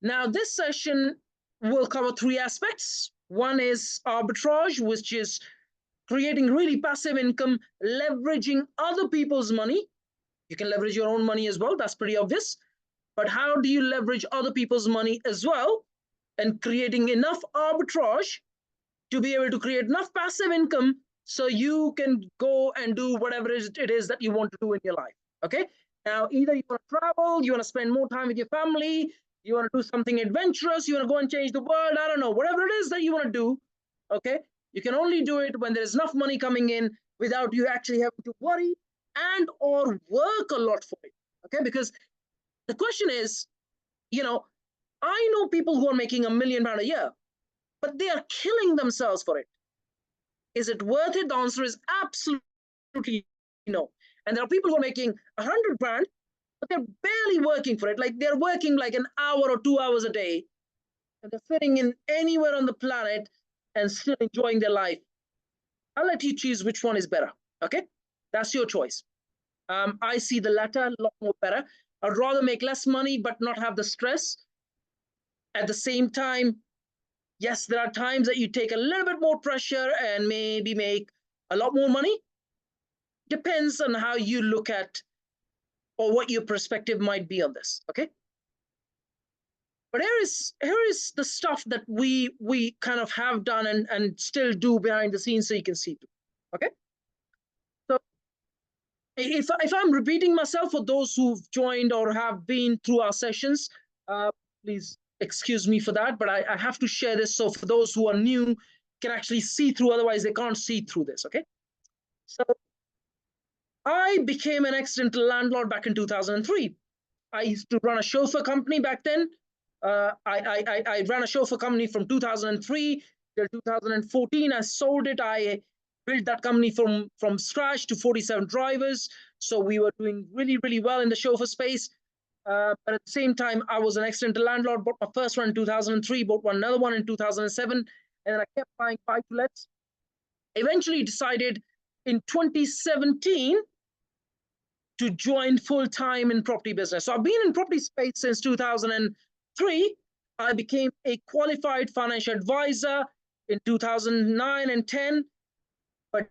Now, this session will cover three aspects. One is arbitrage, which is creating really passive income, leveraging other people's money. You can leverage your own money as well. That's pretty obvious. But how do you leverage other people's money as well and creating enough arbitrage to be able to create enough passive income so you can go and do whatever it is that you want to do in your life. Okay. Now, either you want to travel, you want to spend more time with your family, you want to do something adventurous, you want to go and change the world, I don't know, whatever it is that you want to do. Okay. You can only do it when there's enough money coming in without you actually having to worry and or work a lot for it. Okay. Because the question is, I know people who are making £1 million a year, but they are killing themselves for it. Is it worth it? The answer is absolutely no. And there are people who are making 100 grand, but they're barely working for it. Like they're working like an hour or 2 hours a day, and they're sitting in anywhere on the planet and still enjoying their life. I'll let you choose which one is better. Okay, that's your choice. I see the latter a lot more better. I'd rather make less money but not have the stress. At the same time, yes, there are times that you take a little bit more pressure and maybe make a lot more money. Depends on how you look at or what your perspective might be on this. Okay. But here is the stuff that we kind of have done and still do behind the scenes so you can see it. Okay. So if I'm repeating myself for those who've joined or have been through our sessions, please excuse me for that, but I have to share this so for those who are new can actually see through, otherwise they can't see through this. Okay. So I became an accidental landlord back in 2003. I used to run a chauffeur company back then. I ran a chauffeur company from 2003 till 2014. I sold it. I built that company from scratch to 47 drivers. So we were doing really, really well in the chauffeur space. But at the same time, I was an accidental landlord, bought my first one in 2003, bought another one in 2007, and then I kept buying buy-to-lets. Eventually decided in 2017 to join full-time in property business. So I've been in property space since 2003. I became a qualified financial advisor in 2009 and 10, but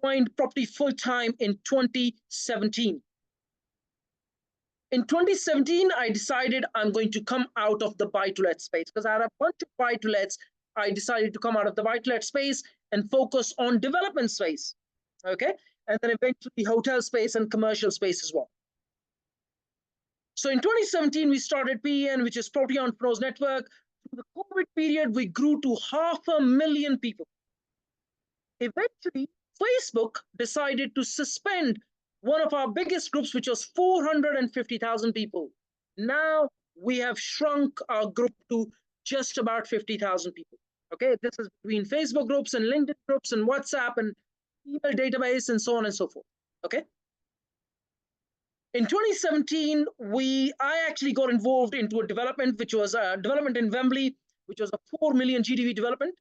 joined property full-time in 2017. In 2017, I decided I'm going to come out of the buy-to-let space because I had a bunch of buy-to-lets. I decided to come out of the buy-to-let space and focus on development space, okay? And then eventually hotel space and commercial space as well. So in 2017, we started PEN, which is Property Entrepreneurs Network. Through the COVID period, we grew to 500,000 people. Eventually, Facebook decided to suspend one of our biggest groups, which was 450,000 people. Now we have shrunk our group to just about 50,000 people. Okay, this is between Facebook groups and LinkedIn groups and WhatsApp and email database and so on and so forth. Okay. In 2017, I actually got involved into a development, which was a development in Wembley, which was a 4 million GDV development.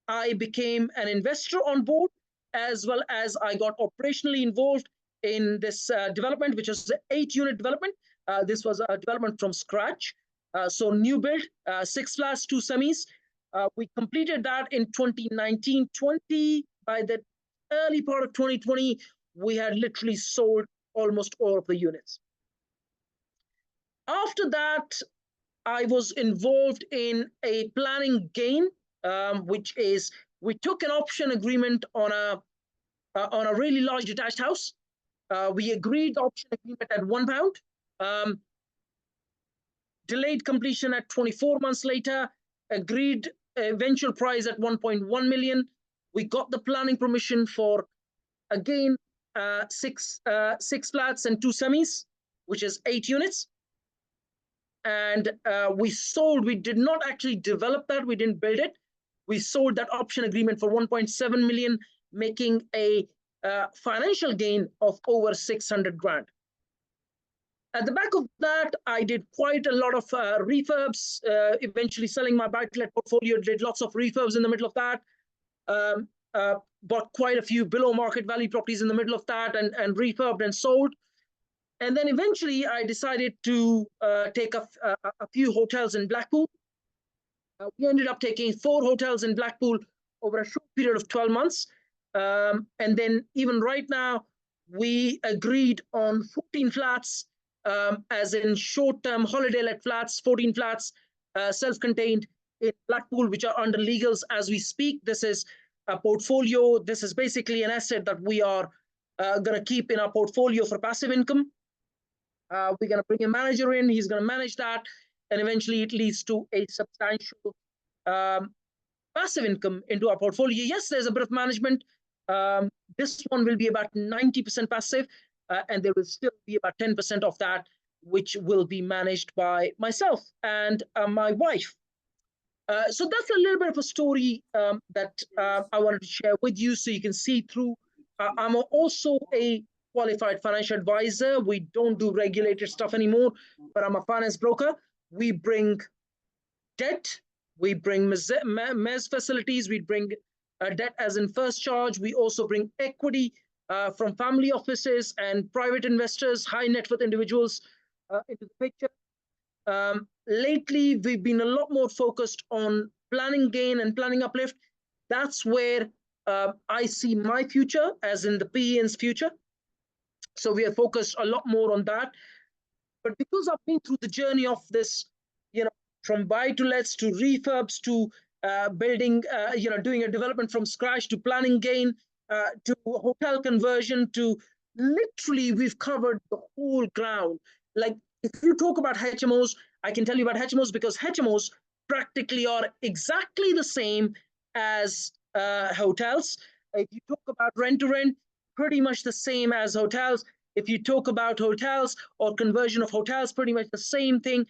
I became an investor on board, as well as I got operationally involved in this development, which was an 8-unit development. This was a development from scratch. So new build, 6 flats, 2 semis. We completed that in 2019-20. By the early part of 2020, we had literally sold almost all of the units. After that, I was involved in a planning gain, which is we took an option agreement on a really large detached house. We agreed the option agreement at £1. Delayed completion at 24 months later, agreed eventual price at 1.1 million. We got the planning permission for, again, 6 flats and 2 semis, which is 8 units. And we sold, we did not actually develop that, we didn't build it. We sold that option agreement for 1.7 million, making a financial gain of over 600 grand. At the back of that, I did quite a lot of refurbs, eventually selling my buy-to-let portfolio, did lots of refurbs in the middle of that, bought quite a few below market value properties in the middle of that and refurbed and sold. And then eventually I decided to take a few hotels in Blackpool. We ended up taking 4 hotels in Blackpool over a short period of 12 months. And then even right now, we agreed on 14 flats, as in short-term holiday-let flats, 14 flats, self-contained in Blackpool, which are under legals as we speak. This is a portfolio. This is basically an asset that we are going to keep in our portfolio for passive income. We're going to bring a manager in. He's going to manage that. And eventually it leads to a substantial passive income into our portfolio. Yes, there's a bit of management. This one will be about 90% passive, and there will still be about 10% of that, which will be managed by myself and my wife. So that's a little bit of a story that I wanted to share with you so you can see through. I'm also a qualified financial advisor. We don't do regulated stuff anymore, but I'm a finance broker. We bring debt, we bring MES facilities, we bring debt as in first charge. We also bring equity from family offices and private investors, high net worth individuals into the picture. Lately, we've been a lot more focused on planning gain and planning uplift. That's where I see my future, as in the PEN's future. So we are focused a lot more on that. But because I've been through the journey of this, from buy to lets to refurbs to building, doing a development from scratch to planning gain to hotel conversion to literally we've covered the whole ground. Like if you talk about HMOs, I can tell you about HMOs because HMOs practically are exactly the same as hotels. If you talk about rent to rent, pretty much the same as hotels. If you talk about hotels or conversion of hotels, pretty much the same thing.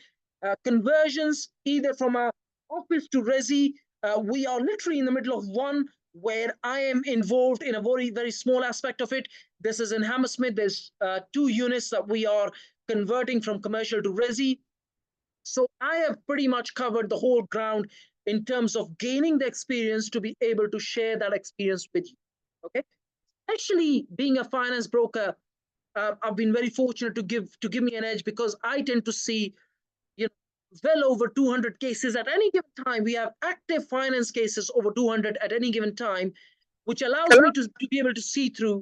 Conversions, either from a office to resi, we are literally in the middle of one where I am involved in a very, very small aspect of it. This is in Hammersmith. There's 2 units that we are converting from commercial to resi. So I have pretty much covered the whole ground in terms of gaining the experience to be able to share that experience with you. Okay. Actually, being a finance broker, I've been very fortunate to give me an edge because I tend to see, well over 200 cases at any given time. We have active finance cases over 200 at any given time, which allows me to be able to see through.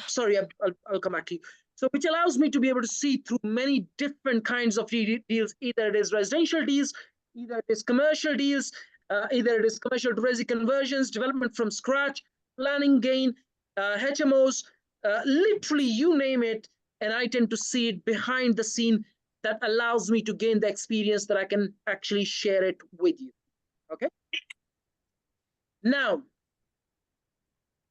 Sorry, I'll come back to you. So which allows me to be able to see through many different kinds of deals. Either it is residential deals, either it is commercial deals, either it is commercial to resi conversions, development from scratch, planning gain, HMOs, literally you name it. And I tend to see it behind the scene that allows me to gain the experience that I can actually share it with you. Okay. Now,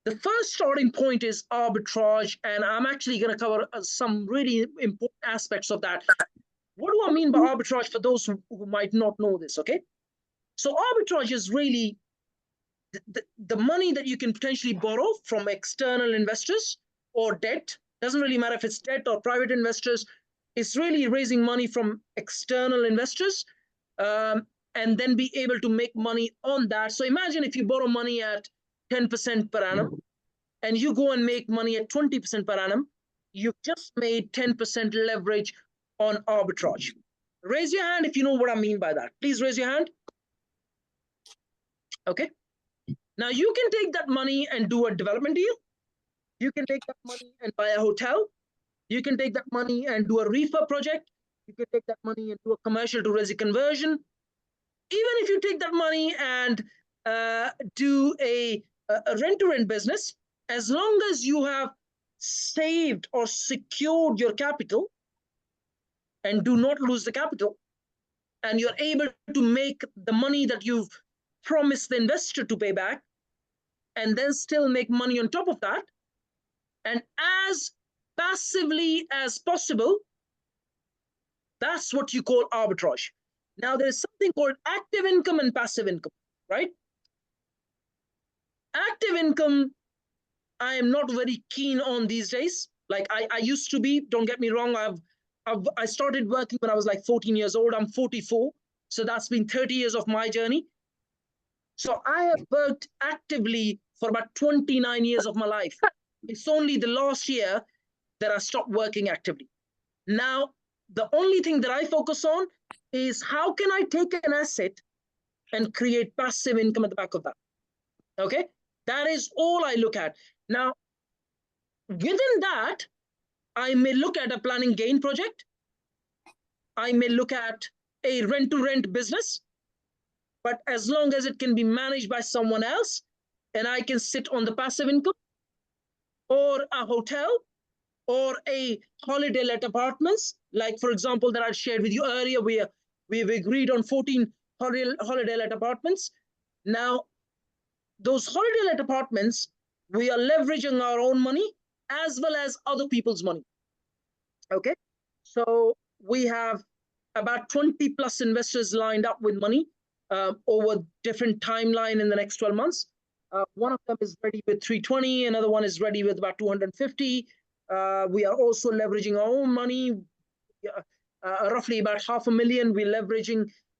the first starting point is arbitrage, and I'm actually going to cover some really important aspects of that. What do I mean by arbitrage for those who might not know this, okay? So arbitrage is really the money that you can potentially borrow from external investors or debt. Doesn't really matter if it's debt or private investors. It's really raising money from external investors and then be able to make money on that. So imagine if you borrow money at 10% per annum and you go and make money at 20% per annum, you've just made 10% leverage on arbitrage. Raise your hand if you know what I mean by that. Please raise your hand. Okay. Now you can take that money and do a development deal. You can take that money and buy a hotel. You can take that money and do a refurb project. You can take that money and do a commercial to resi conversion. Even if you take that money and do a rent-to-rent business, as long as you have saved or secured your capital and do not lose the capital, and you're able to make the money that you've promised the investor to pay back, and then still make money on top of that, and as passively as possible, that's what you call arbitrage. Now, there's something called active income and passive income, right? Active income, I am not very keen on these days. Like I used to be, don't get me wrong. I started working when I was like 14 years old. I'm 44. So that's been 30 years of my journey. So I have worked actively for about 29 years of my life. It's only the last year that I stopped working actively. Now, the only thing that I focus on is how can I take an asset and create passive income at the back of that. Okay, that is all I look at. Now, within that, I may look at a planning gain project. I may look at a rent-to-rent business, but as long as it can be managed by someone else and I can sit on the passive income, or a hotel, or a holiday let apartments, like for example that I shared with you earlier, we've agreed on 14 holiday let apartments. Now, those holiday let apartments, we are leveraging our own money as well as other people's money. Okay, so we have about 20 plus investors lined up with money over different timeline in the next 12 months. One of them is ready with 320, another one is ready with about 250. We are also leveraging our own money, roughly about $500,000.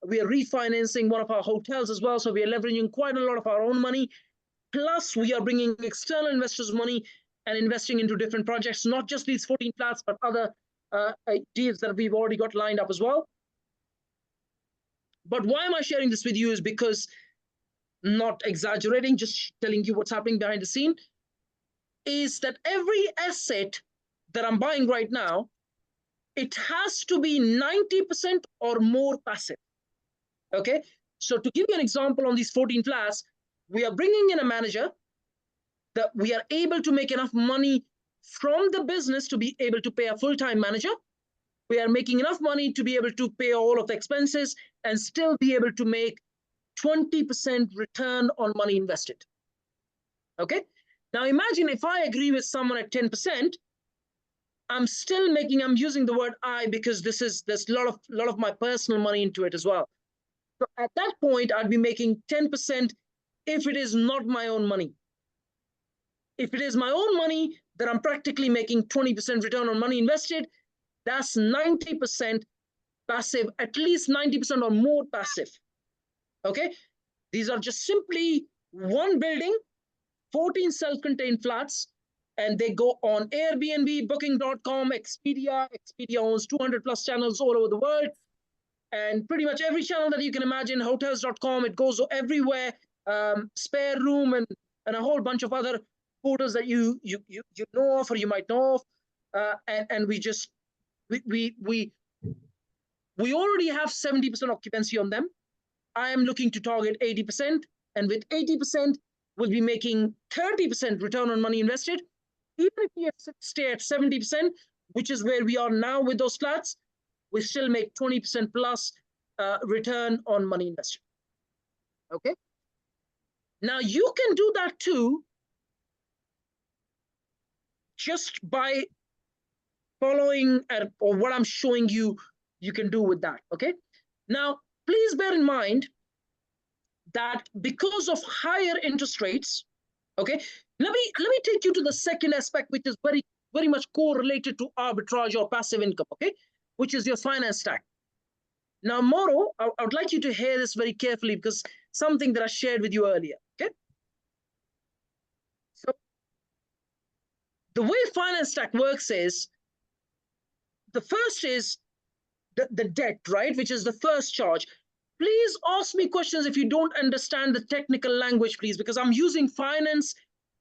We are refinancing one of our hotels as well. So we are leveraging quite a lot of our own money. Plus, we are bringing external investors' money and investing into different projects, not just these 14 flats, but other deals that we've already got lined up as well. But why am I sharing this with you is because, not exaggerating, just telling you what's happening behind the scene, is that every asset that I'm buying right now, it has to be 90% or more passive. Okay, so to give you an example on these 14 flats, we are bringing in a manager that we are able to make enough money from the business to be able to pay a full-time manager. We are making enough money to be able to pay all of the expenses and still be able to make 20% return on money invested. Okay, now imagine if I agree with someone at 10%, I'm still making, I'm using the word I because there's a lot of my personal money into it as well. So at that point, I'd be making 10% if it is not my own money. If it is my own money, then I'm practically making 20% return on money invested. That's 90% passive, at least 90% or more passive. Okay, these are just simply one building, 14 self-contained flats, and they go on Airbnb, Booking.com, Expedia. Expedia owns 200 plus channels all over the world. And pretty much every channel that you can imagine, hotels.com, it goes everywhere, Spare Room and a whole bunch of other portals that you know of or you might know of. And we already have 70% occupancy on them. I am looking to target 80%, and with 80%, we'll be making 30% return on money invested. Even if we stay at 70%, which is where we are now with those flats, we still make 20% plus return on money invested. Okay. Now you can do that too, just by following or what I'm showing you, you can do with that. Okay. Now, please bear in mind that because of higher interest rates, okay, let me take you to the second aspect, which is very much correlated to arbitrage or passive income, okay, which is your finance stack. Now, Moro, I would like you to hear this very carefully because something that I shared with you earlier, okay? So the way finance stack works is, the first is the debt, right, which is the first charge. Please ask me questions if you don't understand the technical language, please, because I'm using finance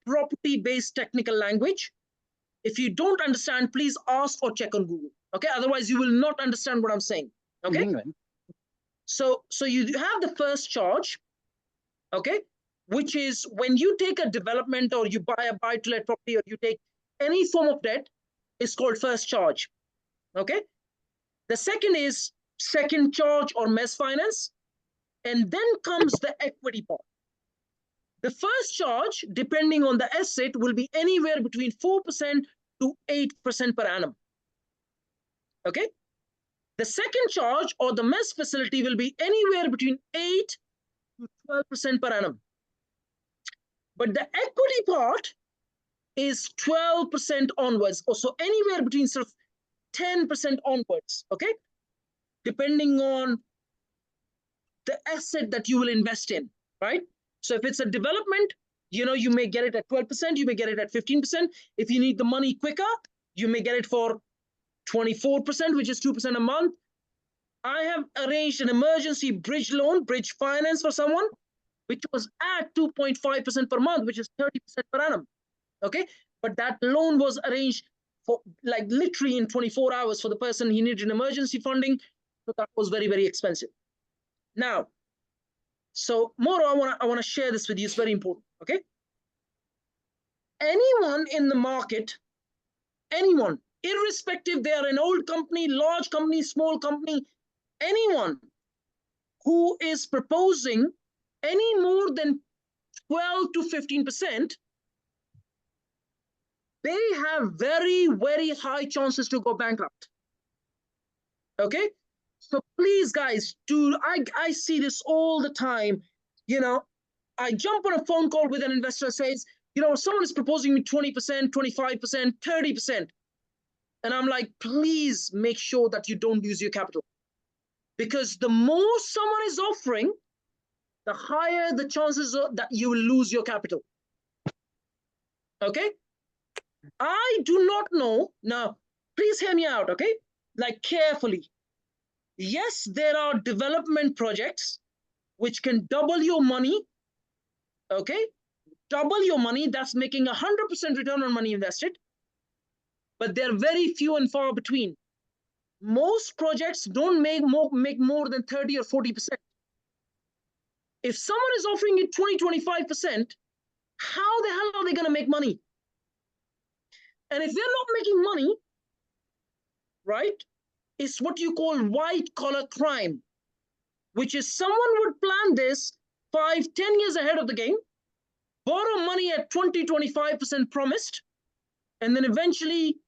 property-based technical language. If you don't understand, please ask or check on Google. Okay, otherwise you will not understand what I'm saying. Okay, so you have the first charge. Okay, which is when you take a development or you buy a buy-to-let property or you take any form of debt, it's called first charge. Okay, the second is second charge or mezz finance, and then comes the equity part. The first charge, depending on the asset, will be anywhere between 4% to 8% per annum. Okay. The second charge or the mezz facility will be anywhere between 8 to 12% per annum. But the equity part is 12% onwards, or so anywhere between sort of 10% onwards. Okay. Depending on the asset that you will invest in, right? So if it's a development, you may get it at 12%, you may get it at 15%. If you need the money quicker, You may get it for 24%, which is 2% a month. I have arranged an emergency bridge loan, bridge finance for someone, which was at 2.5% per month, which is 30% per annum. Okay. But that loan was arranged for like literally in 24 hours for the person. He needed emergency funding. So that was very, very expensive. Now, so more, I want to share this with you. It's very important. Okay. Anyone in the market, anyone, irrespective, they are an old company, large company, small company, anyone who is proposing any more than 12 to 15%, they have very, very high chances to go bankrupt. Okay. So please, guys, I see this all the time. I jump on a phone call with an investor, says, someone is proposing me 20%, 25%, 30%. And I'm like, please make sure that you don't lose your capital. Because the more someone is offering, the higher the chances are that you will lose your capital. Okay? I do not know. Now, please hear me out, okay? Like carefully. Yes, there are development projects which can double your money, okay? Double your money, that's making 100% return on money invested. But they're very few and far between. Most projects don't make more than 30 or 40%. If someone is offering you 20, 25%, how the hell are they going to make money? And if they're not making money, right, it's what you call white collar crime, which is someone would plan this 5, 10 years ahead of the game, borrow money at 20, 25% promised, and then eventually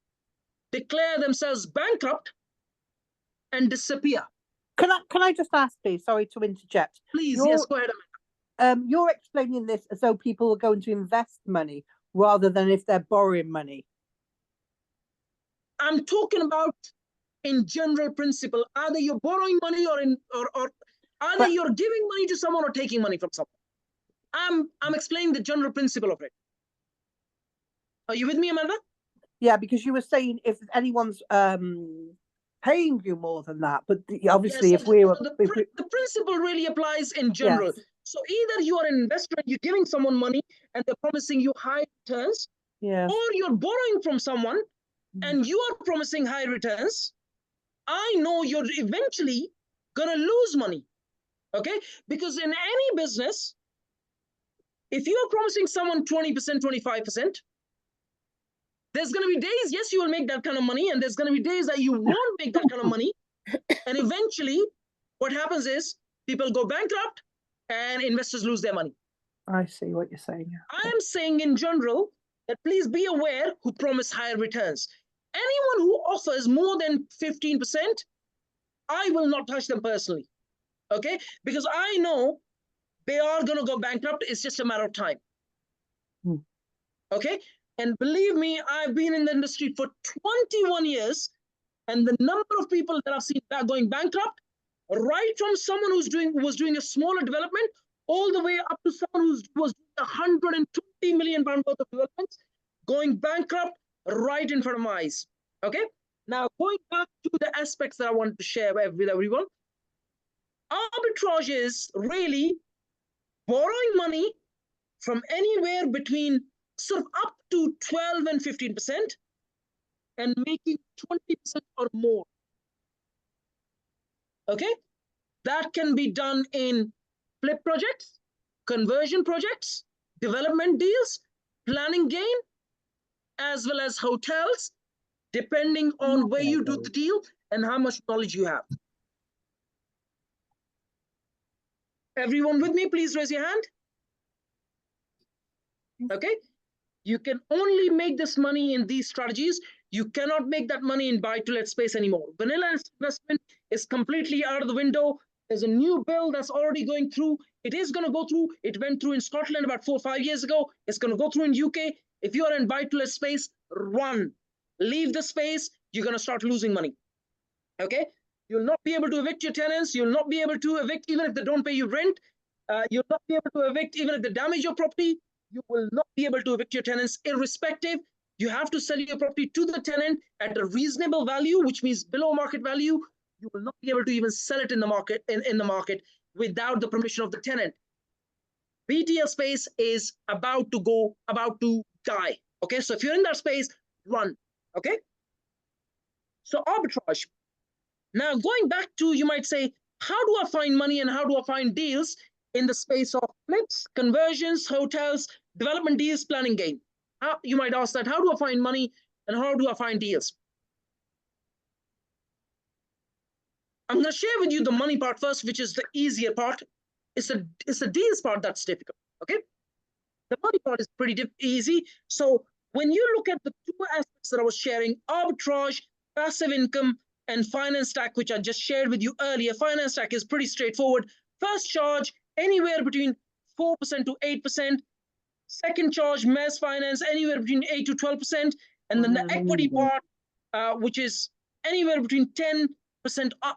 declare themselves bankrupt and disappear. Can I just ask, please? Sorry to interject. Please, yes, go ahead. You're explaining this as though people are going to invest money rather than if they're borrowing money. I'm talking about in general principle. Either you're borrowing money or either you're giving money to someone or taking money from someone. I'm explaining the general principle of it. Are you with me, Amanda? Yeah, because you were saying if anyone's paying you more than that, but obviously yes, if we were... The principle really applies in general. Yes. So either you are an investor and you're giving someone money and they're promising you high returns, yes, or you're borrowing from someone and you are promising high returns. I know you're eventually going to lose money, okay? Because in any business, if you're promising someone 20%, 25%, there's going to be days, yes, you will make that kind of money, and there's going to be days that you won't make that kind of money. And eventually, what happens is people go bankrupt and investors lose their money. I see what you're saying. I am saying in general that please be aware who promise higher returns. Anyone who offers more than 15%, I will not touch them personally, okay? Because I know they are going to go bankrupt. It's just a matter of time, okay? And believe me, I've been in the industry for 21 years, and the number of people that I've seen that going bankrupt, right from someone who was doing a smaller development, all the way up to someone who was doing 120 million pound worth of developments, going bankrupt right in front of my eyes. Okay. Now, going back to the aspects that I wanted to share with everyone, arbitrage is really borrowing money from anywhere between sort of up to 12 and 15% and making 20% or more. Okay. That can be done in flip projects, conversion projects, development deals, planning gain, as well as hotels, depending on where you do the deal and how much knowledge you have. Everyone with me, please raise your hand. Okay. You can only make this money in these strategies. You cannot make that money in buy-to-let space anymore. Vanilla investment is completely out of the window. There's a new bill that's already going through. It is going to go through. It went through in Scotland about 4 or 5 years ago. It's going to go through in UK. If you are in buy-to-let space, run. Leave the space. You're going to start losing money. Okay? You'll not be able to evict your tenants. You'll not be able to evict even if they don't pay you rent. You'll not be able to evict even if they damage your property. You will not be able to evict your tenants irrespective. You have to sell your property to the tenant at a reasonable value, which means below market value. You will not be able to even sell it in the market in the market without the permission of the tenant. BTL space is about to die. Okay, so if you're in that space, run. Okay, so arbitrage. Now going back to, you might say, how do I find money and how do I find deals in the space of flips, conversions, hotels, development deals, planning gain? How, you might ask that, how do I find money and how do I find deals? I'm going to share with you the money part first, which is the easier part. It's the deals part that's difficult. Okay, the money part is pretty easy. So when you look at the two aspects that I was sharing, arbitrage, passive income, and finance stack, which I just shared with you earlier, finance stack is pretty straightforward. First charge, anywhere between 4% to 8%. Second charge, mezz finance, anywhere between 8 to 12%. And then the equity part, which is anywhere between 10%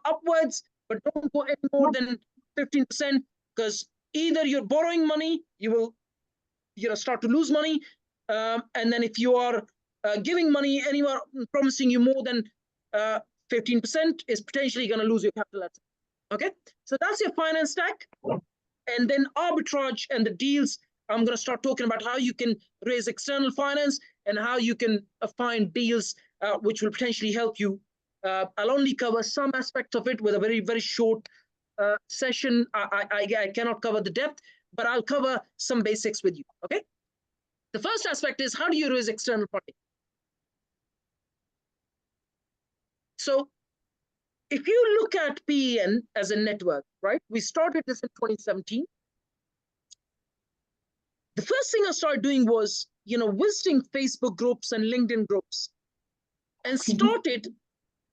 upwards, but don't go any more than 15%, because either you're borrowing money, you will start to lose money. And then if you are giving money anywhere promising you more than 15%, is potentially going to lose your capital asset. Okay, so that's your finance stack. And then arbitrage and the deals, I'm going to start talking about how you can raise external finance and how you can find deals which will potentially help you. I'll only cover some aspects of it with a very, very short session. I cannot cover the depth, but I'll cover some basics with you. Okay, the first aspect is, how do you raise external funding? So if you look at PEN as a network, right? We started this in 2017. The first thing I started doing was, visiting Facebook groups and LinkedIn groups and started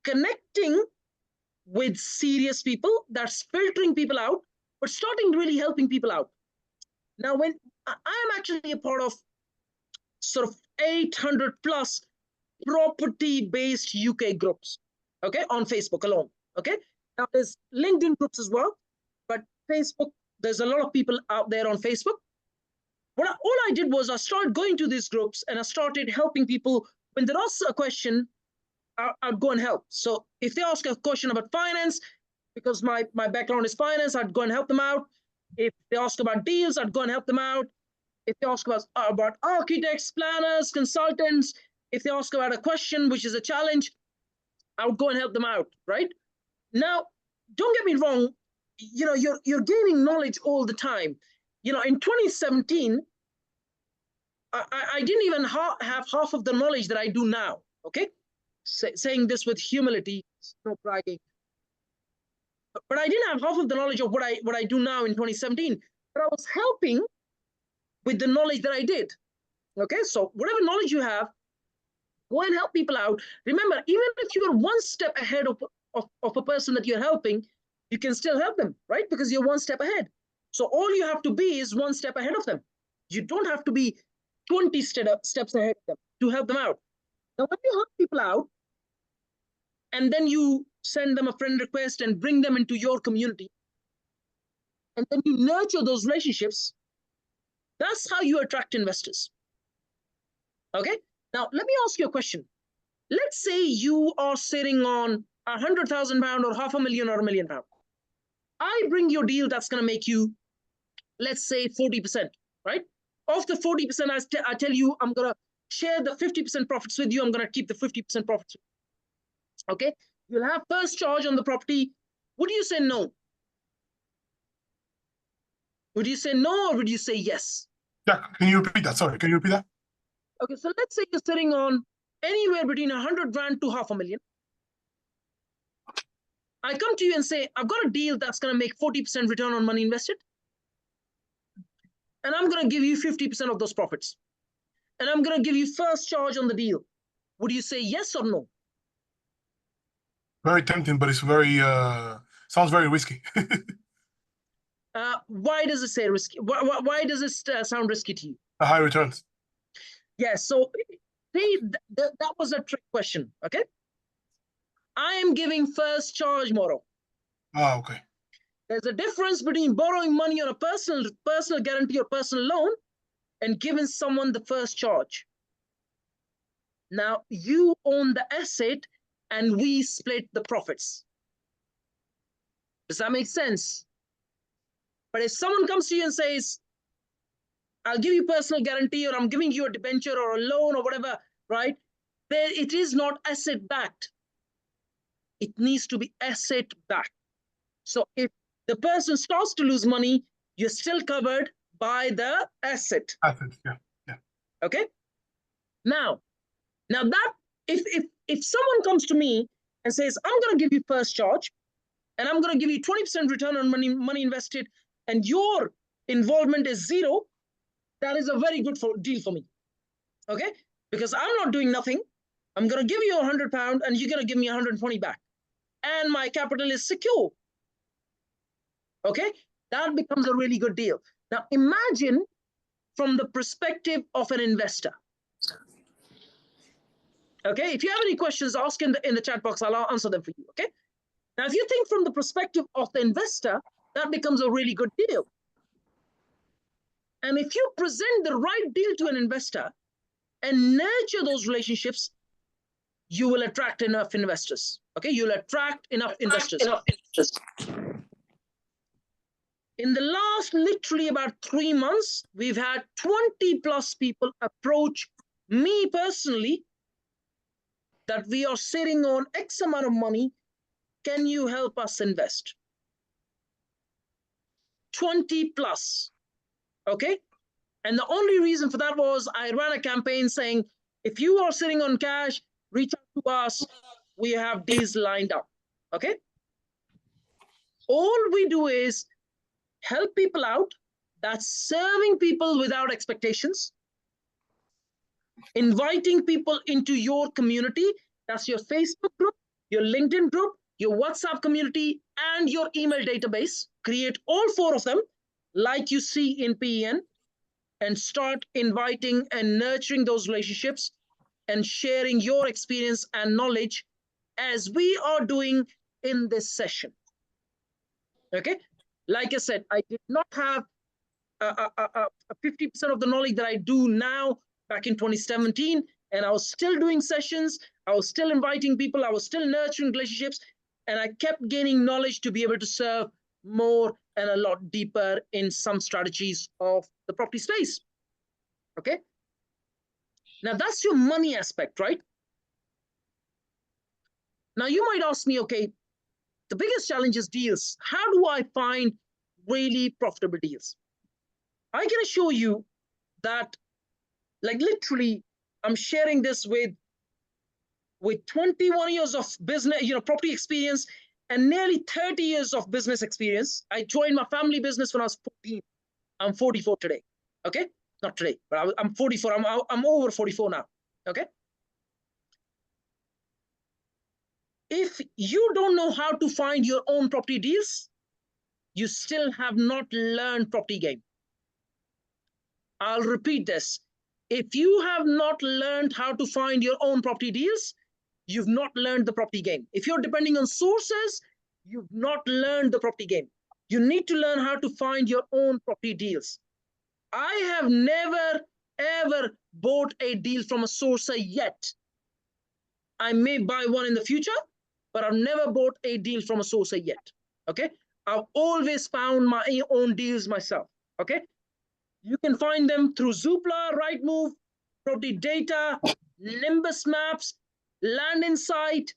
connecting with serious people. That's filtering people out, but starting really helping people out. Now, when I'm actually a part of sort of 800 plus property-based UK groups, okay, on Facebook alone, okay? Now, there's LinkedIn groups as well, but Facebook, there's a lot of people out there on Facebook. All I did was I started going to these groups and I started helping people. When they ask a question, I'd go and help. So if they ask a question about finance, because my background is finance, I'd go and help them out. If they ask about deals, I'd go and help them out. If they ask about architects, planners, consultants, if they ask about a question which is a challenge, I would go and help them out, right? Now, don't get me wrong, you're gaining knowledge all the time. In 2017, I didn't even have half of the knowledge that I do now, okay? Saying this with humility, no bragging. But I didn't have half of the knowledge of what I do now in 2017, but I was helping with the knowledge that I did, okay? So whatever knowledge you have, go and help people out. Remember, even if you're one step ahead of a person that you're helping, you can still help them, right? Because you're one step ahead. So all you have to be is one step ahead of them. You don't have to be 20 steps ahead of them to help them out. Now, when you help people out, and then you send them a friend request and bring them into your community, and then you nurture those relationships, that's how you attract investors. Okay? Now, let me ask you a question. Let's say you are sitting on £100,000 or £500,000 or £1 million. I bring your deal that's going to make you, let's say, 40%, right? Of the 40%, I tell you, I'm going to share the 50% profits with you. I'm going to keep the 50% profits. Okay? You'll have first charge on the property. Would you say no? Would you say no or would you say yes? Yeah, can you repeat that? Sorry, can you repeat that? Okay, so let's say you're sitting on anywhere between 100 grand to £500,000. I come to you and say, I've got a deal that's going to make 40% return on money invested. And I'm going to give you 50% of those profits. And I'm going to give you first charge on the deal. Would you say yes or no? Very tempting, but it's very, sounds very risky. Why does it say risky? Why does it sound risky to you? The high returns. Yeah, so see, that was a trick question, okay? I am giving first charge, Moro. Ah, okay. There's a difference between borrowing money on a personal guarantee or personal loan and giving someone the first charge. Now you own the asset and we split the profits. Does that make sense? But if someone comes to you and says, I'll give you personal guarantee, or I'm giving you a debenture or a loan or whatever, right? There, it is not asset backed. It needs to be asset backed. So if the person starts to lose money, you're still covered by the asset. Asset, yeah. Okay. Now that if someone comes to me and says, I'm going to give you first charge, and I'm going to give you 20% return on money invested, and your involvement is zero, that is a very good deal for me. Okay, because I'm not doing nothing. I'm going to give you £100 and you're going to give me 120 back, and my capital is secure. Okay, that becomes a really good deal. Now imagine from the perspective of an investor. Okay, if you have any questions, ask in the chat box. I'll answer them for you. Okay, now if you think from the perspective of the investor, that becomes a really good deal. And if you present the right deal to an investor and nurture those relationships, you will attract enough investors. Okay, you'll attract enough investors. In the last literally about 3 months, we've had 20 plus people approach me personally that we are sitting on X amount of money. Can you help us invest? 20 plus. Okay. And the only reason for that was I ran a campaign saying, if you are sitting on cash, reach out to us. We have deals lined up. Okay. All we do is help people out. That's serving people without expectations. Inviting people into your community. That's your Facebook group, your LinkedIn group, your WhatsApp community, and your email database. Create all 4 of them like you see in PEN, and start inviting and nurturing those relationships and sharing your experience and knowledge as we are doing in this session. Okay, like I said, I did not have 50% of the knowledge that I do now back in 2017, and I was still doing sessions, I was still inviting people, I was still nurturing relationships, and I kept gaining knowledge to be able to serve more and a lot deeper in some strategies of the property space. Okay, now that's your money aspect, right? Now you might ask me, okay, the biggest challenge is deals. How do I find really profitable deals? I can assure you that, like, literally, I'm sharing this with 21 years of business, property experience, and nearly 30 years of business experience. I joined my family business when I was 14. I'm 44 today. Okay, not today, but I'm 44. I'm over 44 now. Okay. If you don't know how to find your own property deals, you still have not learned property game. I'll repeat this. If you have not learned how to find your own property deals, you've not learned the property game. If you're depending on sources, you've not learned the property game. You need to learn how to find your own property deals. I have never, ever bought a deal from a sourcer yet. I may buy one in the future, but I've never bought a deal from a sourcer yet. Okay. I've always found my own deals myself. Okay. You can find them through Zoopla, Rightmove, Property Data, Nimbus Maps, Land Insight.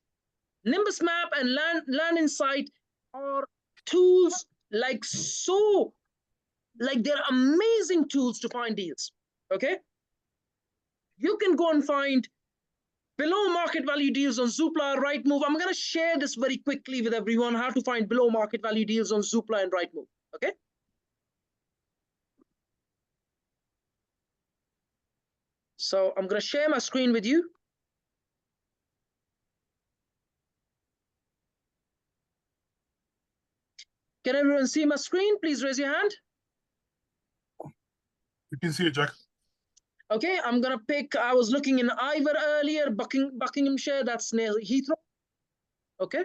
Nimbus Map and Land Insight are tools like they're amazing tools to find deals. Okay. You can go and find below market value deals on Zoopla, Rightmove. I'm going to share this very quickly with everyone, how to find below market value deals on Zoopla and Rightmove. Okay. So I'm going to share my screen with you. Can everyone see my screen? Please raise your hand. You can see it, Jack. Okay, I'm going to pick, I was looking in Ivor earlier, Buckinghamshire, that's near Heathrow. Okay.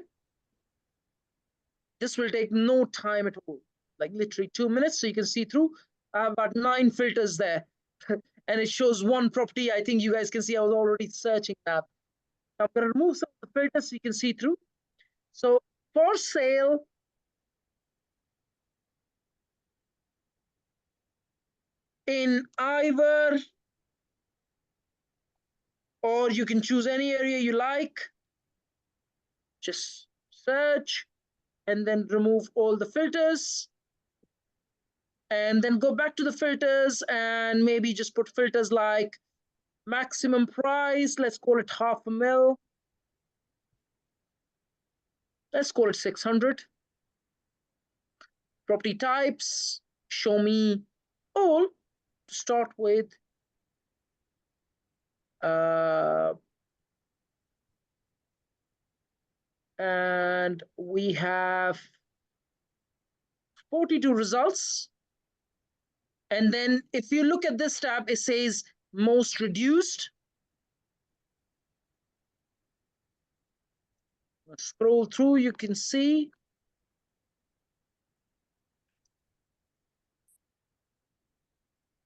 This will take no time at all, like literally 2 minutes, so you can see through. I have about 9 filters there. and it shows one property. I think you guys can see I was already searching that. I'm going to remove some of the filters so you can see through. So for sale, in Ivor, or you can choose any area you like. Just search and then remove all the filters. And then go back to the filters and maybe just put filters like maximum price. Let's call it $500,000. Let's call it 600. Property types, show me all to start with. And we have 42 results. And then if you look at this tab, it says most reduced. Scroll through, you can see.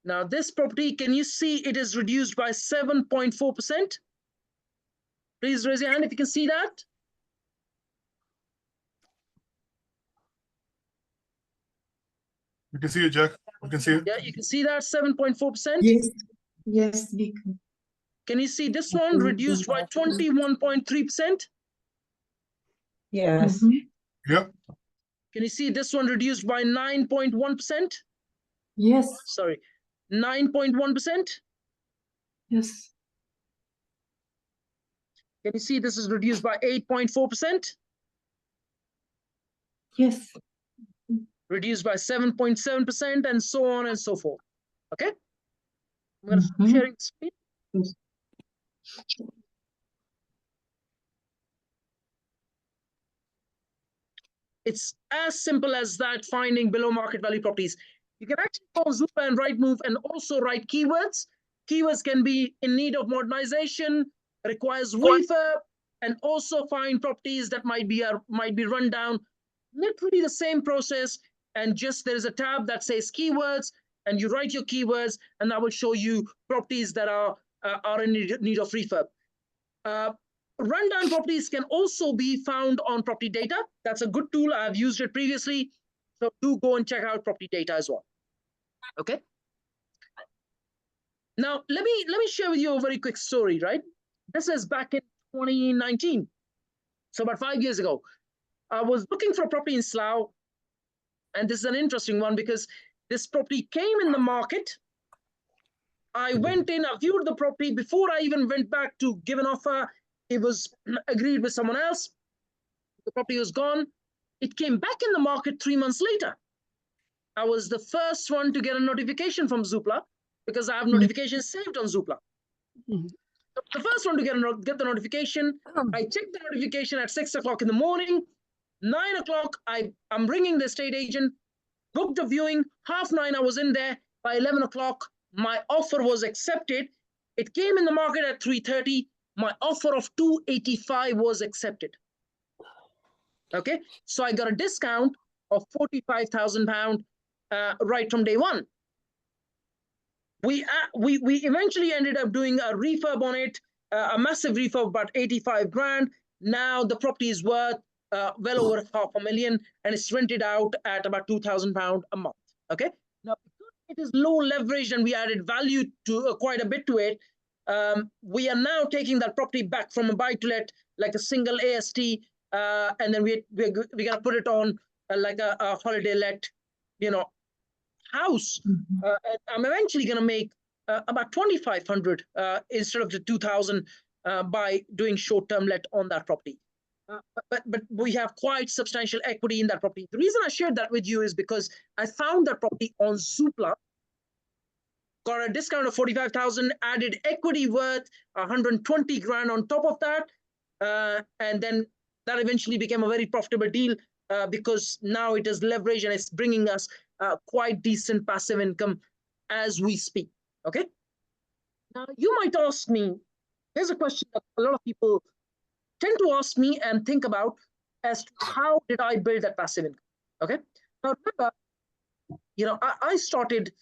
Now this property, can you see it is reduced by 7.4%? Please raise your hand if you can see that. We can see it, Jack. We can see it. Yeah, you can see that 7.4%. Yes, yes, we can. Can you see this one reduced by 21.3%? Yes. Yep. Can you see this one reduced by 9.1%? Yes, Sorry, 9.1%. yes, Can you see this is reduced by 8.4%? yes. Reduced by 7.7%, and so on and so forth. Okay? I'm going to stop Mhm. sharing the screen. Yes. It's as simple as that, finding below market value properties. You can actually go on Zoopla and Rightmove and also write keywords. Keywords can be in need of modernization, requires refurb, and also find properties that might be run down. Literally the same process, and just there's a tab that says keywords, and you write your keywords, and that will show you properties that are in need of refurb. Rundown properties can also be found on Property Data. That's a good tool. I've used it previously. So do go and check out Property Data as well. Okay. Now, let me share with you a very quick story, right? This is back in 2019. So about 5 years ago. I was looking for a property in Slough. And this is an interesting one because this property came in the market. I went in, I viewed the property. Before I even went back to give an offer, it was agreed with someone else. The property was gone. It came back in the market 3 months later. I was the first one to get a notification from Zoopla because I have notifications saved on Zoopla. The first one to get the notification. I checked the notification at 6 o'clock in the morning. 9 o'clock, I'm ringing the estate agent, booked a viewing. 9:30, I was in there. By 11 o'clock, my offer was accepted. It came in the market at 3:30. My offer of 285 was accepted. Okay, so I got a discount of £45,000 right from day one. We eventually ended up doing a refurb on it, a massive refurb, about 85 grand. Now the property is worth well over $500,000, and it's rented out at about £2,000 a month. Okay, now because it is low leverage and we added value to quite a bit to it, we are now taking that property back from a buy to let, like a single AST, and then we're gonna put it on like a holiday let, house. And I'm eventually gonna make about 2,500 instead of the 2,000 by doing short-term let on that property. But we have quite substantial equity in that property. The reason I shared that with you is because I found that property on Zoopla, got a discount of 45,000, added equity worth 120 grand on top of that, and then that eventually became a very profitable deal because now it is leveraged and it's bringing us quite decent passive income as we speak. Okay. Now you might ask me, here's a question that a lot of people tend to ask me and think about as to how did I build that passive income? Okay. Now remember, I started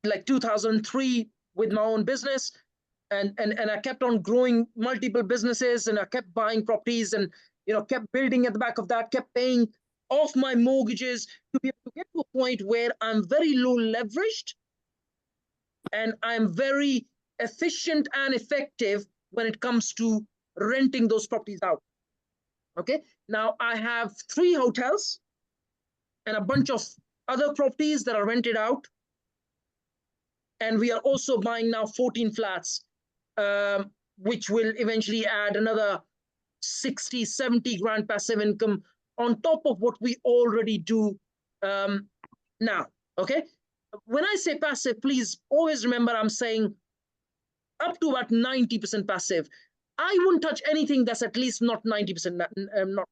like 2003 with my own business, and I kept on growing multiple businesses, and I kept buying properties, and kept building at the back of that, kept paying off my mortgages to be able to get to a point where I'm very low leveraged and I'm very efficient and effective when it comes to renting those properties out. Okay, now I have 3 hotels and a bunch of other properties that are rented out, and we are also buying now 14 flats, which will eventually add another 60, 70 grand passive income on top of what we already do now. Okay, when I say passive, please always remember I'm saying up to about 90% passive. I wouldn't touch anything that's at least not 90%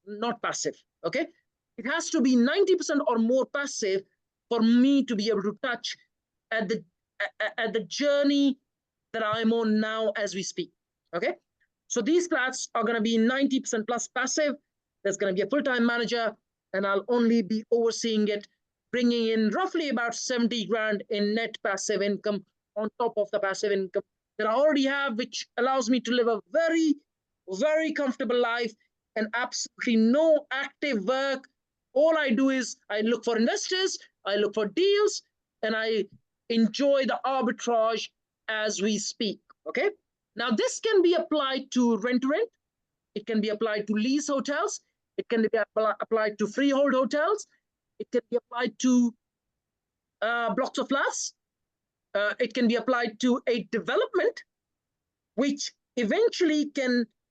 not passive. Okay, it has to be 90% or more passive for me to be able to touch at the journey that I'm on now as we speak. Okay, so these flats are going to be 90% plus passive. There's going to be a full-time manager, and I'll only be overseeing it, bringing in roughly about 70 grand in net passive income on top of the passive income that I already have, which allows me to live a very, very comfortable life and absolutely no active work. All I do is I look for investors, I look for deals, and I enjoy the arbitrage as we speak. Okay, now this can be applied to rent, it can be applied to lease hotels, it can be applied to freehold hotels, it can be applied to blocks of flats, it can be applied to a development, which eventually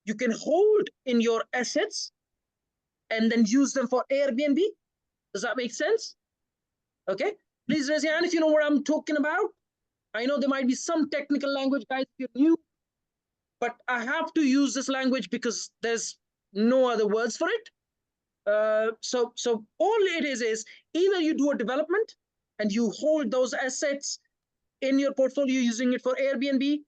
you can hold in your assets and then use them for Airbnb. Does that make sense? Okay, please raise your hand if you know what I'm talking about. I know there might be some technical language, guys, if you're new, but I have to use this language because there's no other words for it. So all it is either you do a development and you hold those assets in your portfolio using it for Airbnb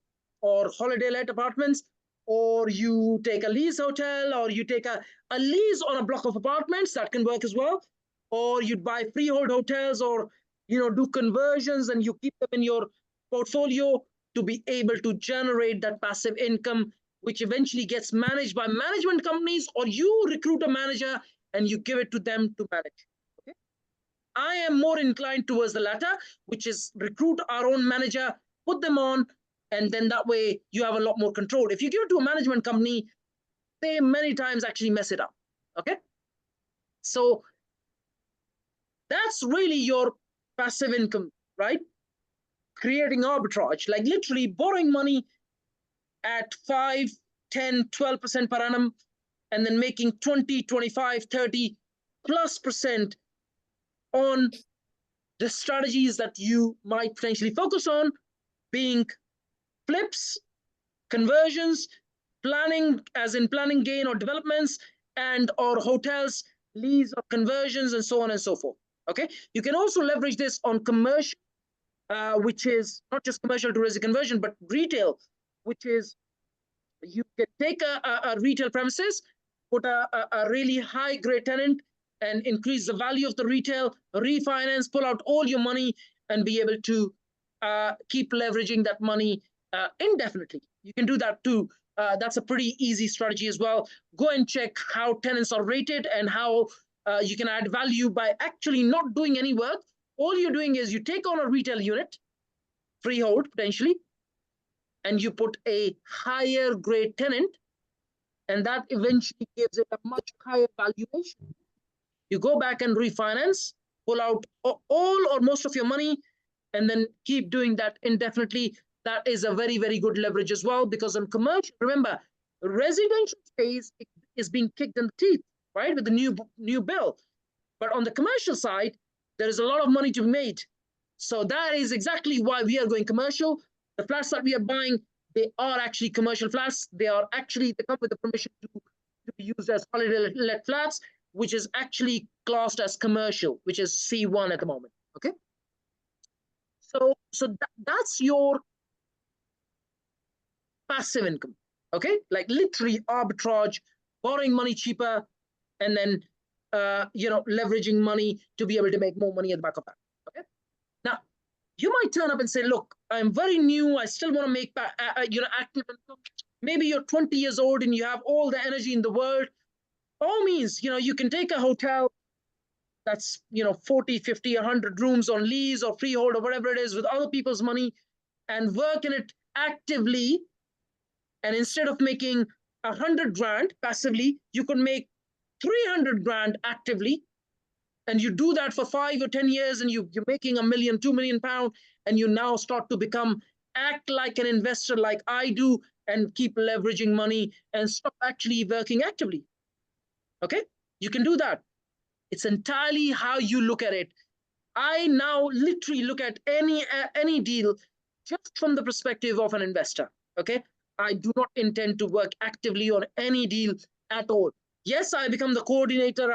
or holiday let apartments, or you take a lease hotel, or you take a lease on a block of apartments. That can work as well. Or you'd buy freehold hotels, or do conversions, and you keep them in your portfolio to be able to generate that passive income, which eventually gets managed by management companies, or you recruit a manager and you give it to them to manage. Okay? I am more inclined towards the latter, which is recruit our own manager, put them on, and then that way you have a lot more control. If you give it to a management company, they many times actually mess it up. Okay, so that's really your passive income, right? Creating arbitrage, like literally borrowing money at 5, 10, 12% per annum, and then making 20, 25, 30 plus percent on the strategies that you might potentially focus on, being flips, conversions, planning, as in planning gain or developments, and or hotels, lease or conversions, and so on and so forth. Okay, you can also leverage this on commercial, which is not just commercial to resi conversion, but retail, which is you can take a retail premises, put a really high grade tenant, and increase the value of the retail, refinance, pull out all your money, and be able to keep leveraging that money indefinitely. You can do that too. That's a pretty easy strategy as well. Go and check how tenants are rated and how you can add value by actually not doing any work. All you're doing is you take on a retail unit, freehold potentially, and you put a higher grade tenant, and that eventually gives it a much higher valuation. You go back and refinance, pull out all or most of your money, and then keep doing that indefinitely. That is a very, very good leverage as well, because on commercial, remember, residential space is being kicked in the teeth, right, with the new bill. But on the commercial side, there is a lot of money to be made. So that is exactly why we are going commercial. The flats that we are buying, they are actually commercial flats. They come with the permission to be used as holiday let flats, which is actually classed as commercial, which is C1 at the moment. Okay. So that's your passive income. Okay, like literally arbitrage, borrowing money cheaper, and then leveraging money to be able to make more money at the back of that. Okay, now You might turn up and say, look, I'm very new. I still want to make active income. Maybe you're 20 years old and you have all the energy in the world. By all means, you can take a hotel that's 40, 50, 100 rooms on lease or freehold or whatever it is with other people's money and work in it actively. And instead of making 100 grand passively, you could make 300 grand actively. And you do that for 5 or 10 years and you're making £1 million, £2 million, and you now start to act like an investor like I do and keep leveraging money and stop actually working actively. Okay, you can do that. It's entirely how you look at it. I now literally look at any deal just from the perspective of an investor. Okay, I do not intend to work actively on any deal at all. Yes, I become the coordinator.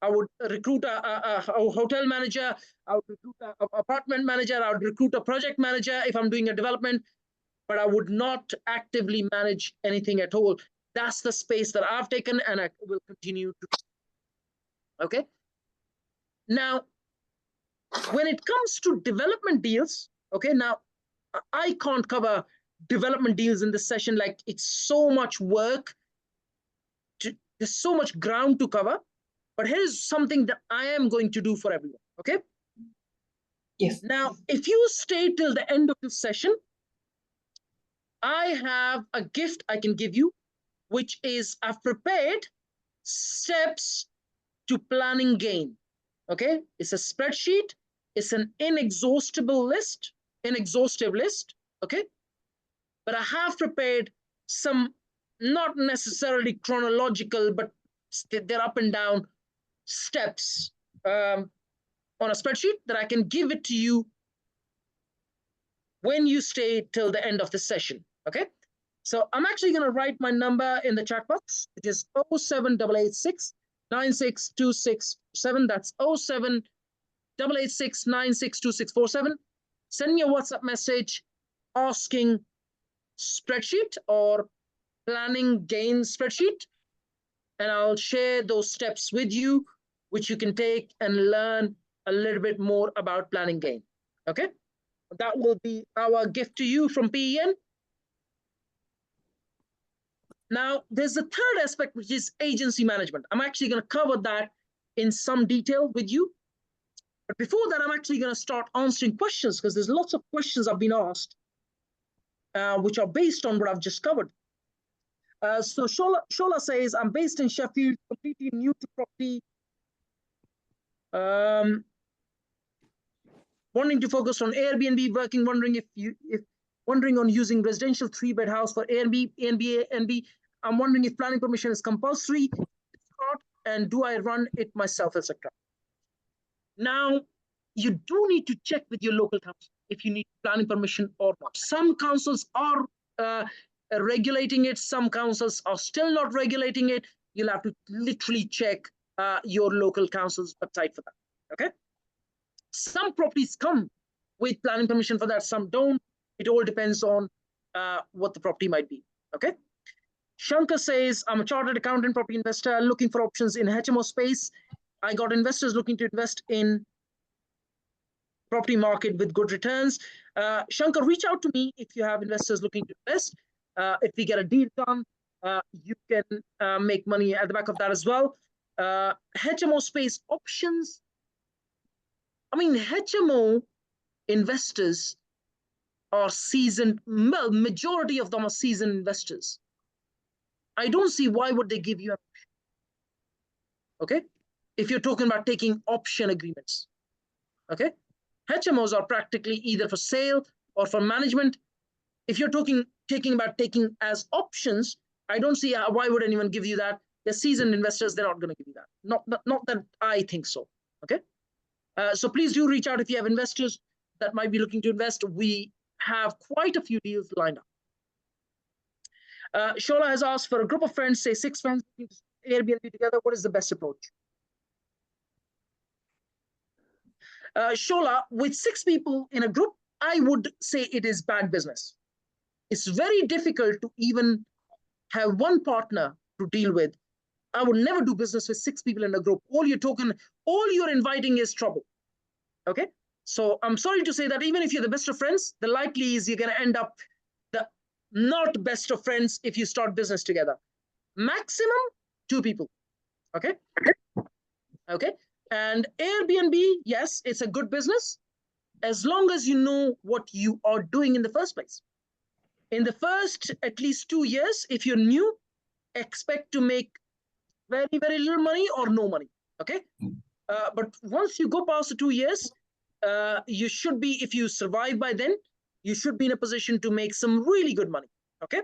I would recruit a hotel manager. I would recruit an apartment manager. I would recruit a project manager if I'm doing a development, but I would not actively manage anything at all. That's the space that I've taken and I will continue to. Okay. Now, when it comes to development deals, okay, now I can't cover development deals in this session. Like, it's so much work. There's so much ground to cover. But here's something that I am going to do for everyone, okay? Yes. Now, if you stay till the end of this session, I have a gift I can give you, which is I've prepared steps to planning gain, okay? It's a spreadsheet. It's an inexhaustible list, okay? But I have prepared some, not necessarily chronological, but they're up and down steps on a spreadsheet that I can give it to you when you stay till the end of the session, okay? So I'm actually going to write my number in the chat box. It is 07886 962647. That's 07886 962647. Send me a WhatsApp message asking spreadsheet or planning gain spreadsheet, and I'll share those steps with you, which you can take and learn a little bit more about planning gain. Okay? That will be our gift to you from PEN. Now, there's a third aspect, which is agency management. I'm actually going to cover that in some detail with you. But before that, I'm actually going to start answering questions because there's lots of questions I've been asked, which are based on what I've just covered. So Shola says, I'm based in Sheffield, completely new to property. Wanting to focus on Airbnb, wondering on using residential 3-bed house for Airbnb. I'm wondering if planning permission is compulsory, and do I run it myself, etc. Now, you do need to check with your local council if you need planning permission or not. Some councils are regulating it. Some councils are still not regulating it. You'll have to literally check your local council's website for that. Okay. Some properties come with planning permission for that. Some don't. It all depends on what the property might be. Okay. Shankar says, I'm a chartered accountant, property investor, looking for options in HMO space. I got investors looking to invest in property market with good returns. Shankar, reach out to me if you have investors looking to invest. If we get a deal done, you can make money at the back of that as well. HMO space options. I mean, HMO investors are seasoned, well, majority of them are seasoned investors. I don't see why would they give you an option. Okay? If you're talking about taking option agreements. Okay? HMOs are practically either for sale or for management. If you're taking taking as options, I don't see why would anyone give you that. They're seasoned investors, they're not going to give you that. Not that I think so. Okay? So please do reach out if you have investors that might be looking to invest. We have quite a few deals lined up. Shola has asked for a group of friends, say 6 friends, Airbnb together. What is the best approach? Shola, with 6 people in a group, I would say it is bad business. It's very difficult to even have one partner to deal with. I would never do business with 6 people in a group. All you're inviting is trouble. Okay? So I'm sorry to say that even if you're the best of friends, the likely is you're going to end up the not best of friends if you start business together. Maximum 2 people. Okay. Okay. And Airbnb, yes, it's a good business as long as you know what you are doing in the first place. In the first at least 2 years, if you're new, expect to make very, very little money or no money. Okay. But once you go past the 2 years, you should be, if you survive by then, you should be in a position to make some really good money. Okay.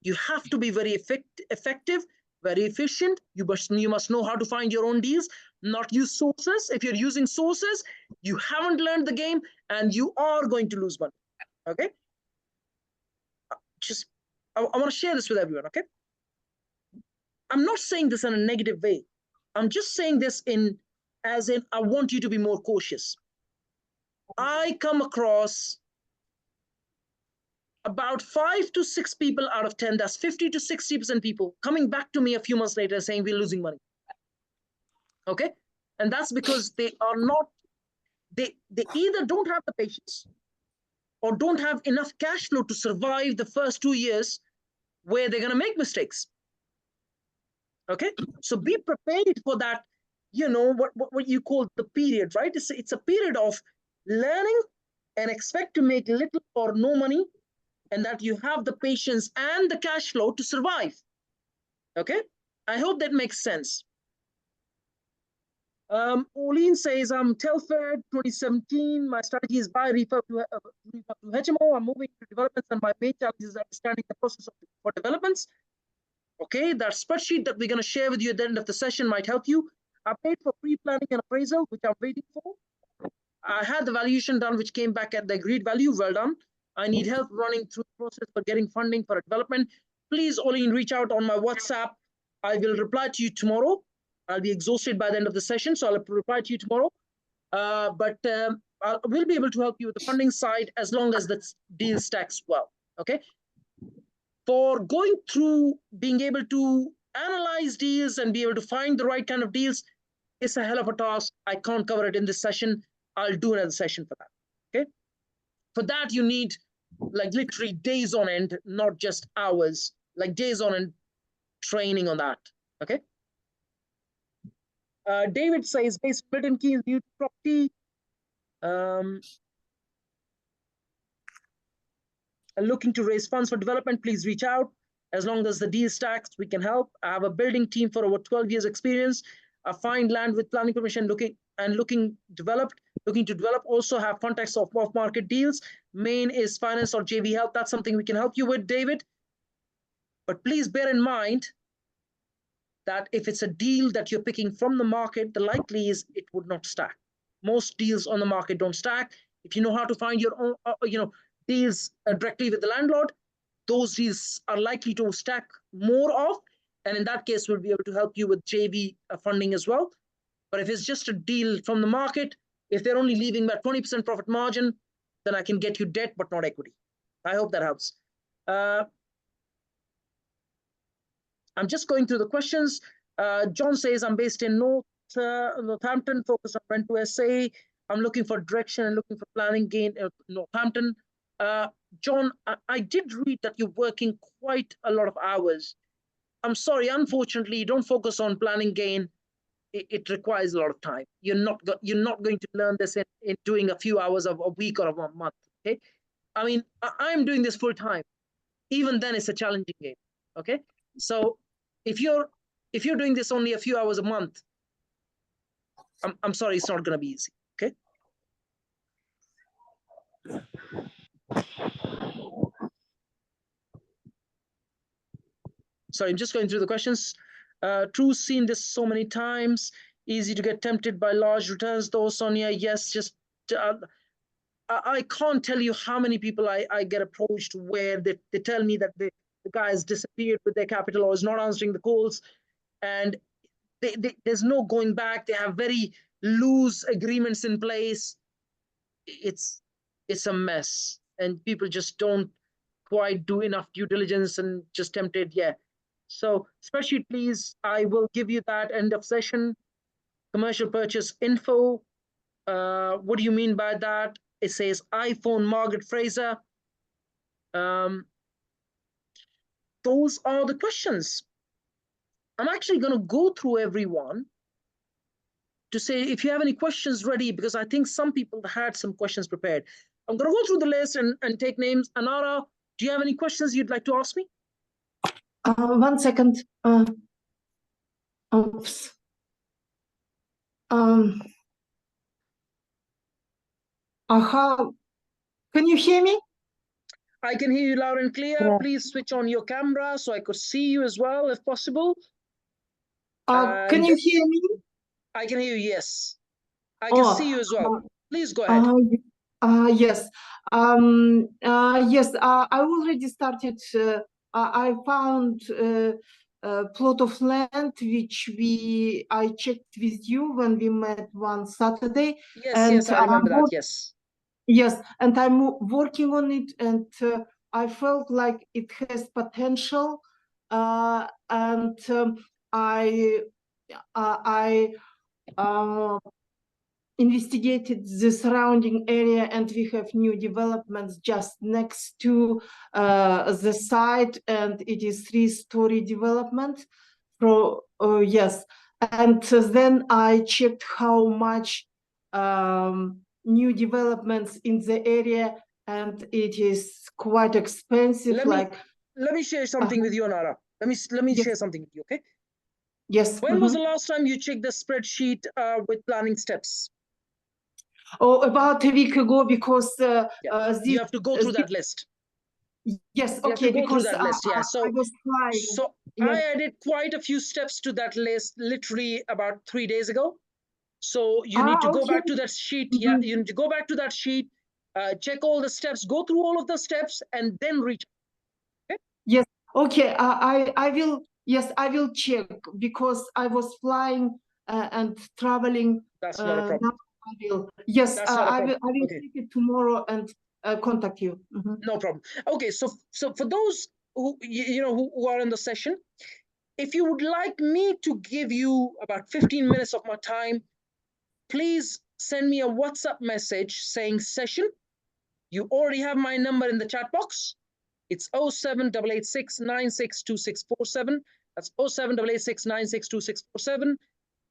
You have to be very effective, very efficient. You must know how to find your own deals, not use sources. If you're using sources, you haven't learned the game and you are going to lose money. Okay. Just, I want to share this with everyone. Okay. I'm not saying this in a negative way. I'm just saying this as in, I want you to be more cautious. I come across about 5 to 6 people out of 10, that's 50 to 60% people coming back to me a few months later saying we're losing money. Okay. And that's because they are not, they either don't have the patience or don't have enough cash flow to survive the first 2 years where they're going to make mistakes. Okay. So be prepared for that, what you call the period, right? It's a period of learning and expect to make little or no money, and that you have the patience and the cash flow to survive. Okay. I hope that makes sense. Pauline says, I'm Telford 2017. My strategy is buy refurb to HMO. I'm moving to developments, and my main challenge is understanding the process for developments. Okay, that spreadsheet that we're going to share with you at the end of the session might help you. I paid for pre-planning and appraisal, which I'm waiting for. I had the valuation done, which came back at the agreed value. Well done. I need help running through the process for getting funding for a development. Please, Olin, reach out on my WhatsApp. I will reply to you tomorrow. I'll be exhausted by the end of the session, so I'll reply to you tomorrow. But I will be able to help you with the funding side as long as the deal stacks well. Okay. For going through being able to analyze deals and be able to find the right kind of deals, it's a hell of a task. I can't cover it in this session. I'll do another session for that. Okay. For that, you need like literally days on end, not just hours, like days on end training on that. Okay. David says, based Milton Keynes, new property. Looking to raise funds for development, please reach out. As long as the deal stacks, we can help. I have a building team for over 12 years experience. I find land with planning permission, looking to develop. Also have contacts of off-market deals. Main is finance or JV help. That's something we can help you with, David. But please bear in mind that if it's a deal that you're picking from the market, the likely is it would not stack. Most deals on the market don't stack. If you know how to find your own, deals directly with the landlord, those deals are likely to stack more of. And in that case, we'll be able to help you with JV funding as well. But if it's just a deal from the market, if they're only leaving about 20% profit margin, then I can get you debt, but not equity. I hope that helps. I'm just going through the questions. John says, I'm based in Northampton, focused on rent to SA. I'm looking for direction and looking for planning gain Northampton. John, I did read that you're working quite a lot of hours. I'm sorry, unfortunately, you don't focus on planning gain. It requires a lot of time. You're not going to learn this in doing a few hours of a week or of a month. Okay, I mean, I'm doing this full time. Even then, it's a challenging game. Okay, so if you're doing this only a few hours a month, I'm sorry, it's not going to be easy. Okay. Sorry, I'm just going through the questions. True, seen this so many times. Easy to get tempted by large returns though, Sonia. Yes, just I can't tell you how many people I get approached where they tell me that the guy has disappeared with their capital or is not answering the calls, and there's no going back. They have very loose agreements in place. It's a mess, and people just don't quite do enough due diligence and just tempted. Yeah. So spreadsheet, please. I will give you that end of session commercial purchase info. What do you mean by that? It says iPhone Margaret Fraser. Those are the questions. I'm actually going to go through everyone to say if you have any questions ready, because I think some people had some questions prepared. I'm going to go through the list and take names. Anara, do you have any questions you'd like to ask me? 1 second. Oops. Can you hear me? I can hear you loud and clear. Yeah. Please switch on your camera so I could see you as well, if possible. Can you hear me? I can hear you, yes. I can see you as well. Please go ahead. Yes. Yes, I already started. I found a plot of land which I checked with you when we met one Saturday. Yes, and yes, I remember that, yes. Yes, and I'm working on it, and I felt like it has potential, and I investigated the surrounding area, and we have new developments just next to the site, and it is 3-story development. So yes, and then I checked how much new developments in the area, and it is quite expensive. Let me share something with you, Anara. Let me Yes. share something with you, okay? Yes. When was the last time you checked the spreadsheet with planning steps? Oh, about a week ago, because you have to go through that list. Yes, You okay, have to go because through that list, yeah. I was flying. So Yes. I added quite a few steps to that list literally about 3 days ago. So you need to go back to that sheet. Yeah, you need to go back to that sheet, check all the steps, go through all of the steps, and then reach. Okay? Yes, okay, I will, yes, I will check, because I was flying and traveling. That's not a problem. I will. Yes, That's not a I problem. will Okay. check it tomorrow and contact you. No problem. Okay, so for those who who are in the session, if you would like me to give you about 15 minutes of my time, please send me a WhatsApp message saying session. You already have my number in the chat box. It's 07886962647. That's 07886962647.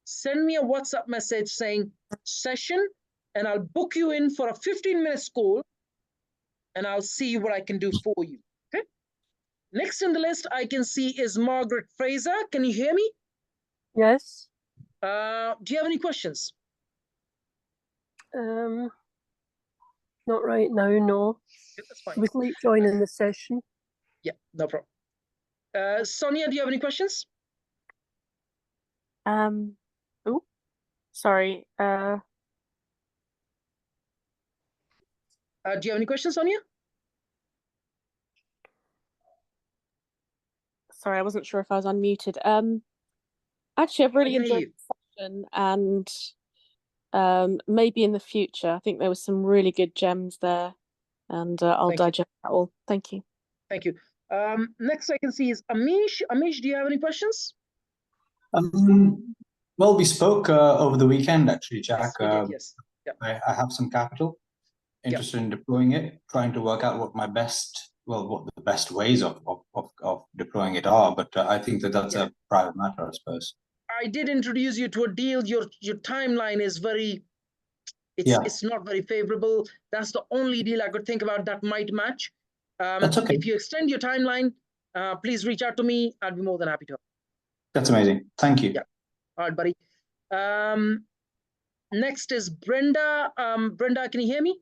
Send me a WhatsApp message saying session, and I'll book you in for a 15-minute call, and I'll see what I can do for you. Okay. Next in the list I can see is Margaret Fraser. Can you hear me? Yes. Do you have any questions? Not right now, no. Yeah, that's fine. With late joining the session. Yeah, no problem. Sonia, do you have any questions? Oh, sorry. Do you have any questions, Sonia? Sorry, I wasn't sure if I was unmuted. Actually, I've really enjoyed the session, and maybe in the future, I think there were some really good gems there, and I'll digest that all. Thank you. Thank you. Next I can see is Amish. Amish, do you have any questions? Well, we spoke over the weekend, actually, Jack. Yes, we did, yes. Yeah. I have some capital, interested in deploying it, trying to work out what the best ways of deploying it are. But I think that's a private matter, I suppose. I did introduce you to a deal. Your timeline is it's not very favorable. That's the only deal I could think about that might match. That's okay. If you extend your timeline, please reach out to me. I'd be more than happy to help. That's amazing. Thank you. Yeah. All right, buddy. Next is Brenda. Brenda, can you hear me?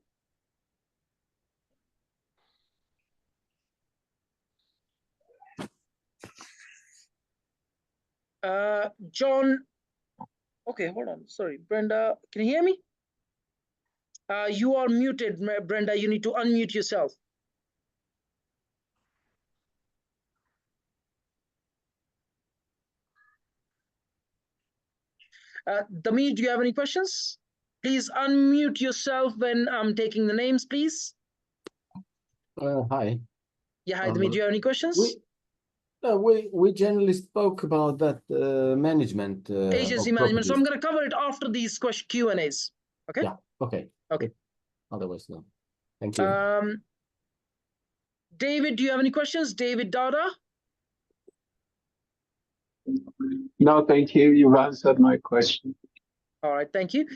John. Okay, hold on. Sorry, Brenda, can you hear me? You are muted, Brenda. You need to unmute yourself. Dami, do you have any questions? Please unmute yourself when I'm taking the names, please. Hi. Yeah, hi, Dami. Do you have any questions? We generally spoke about that management. Agency management. So I'm going to cover it after these Q&As. Okay. Yeah. Okay. Okay. Otherwise, no. Thank you. David, do you have any questions? David Dada? No, thank you. You've answered my question. All right, thank you.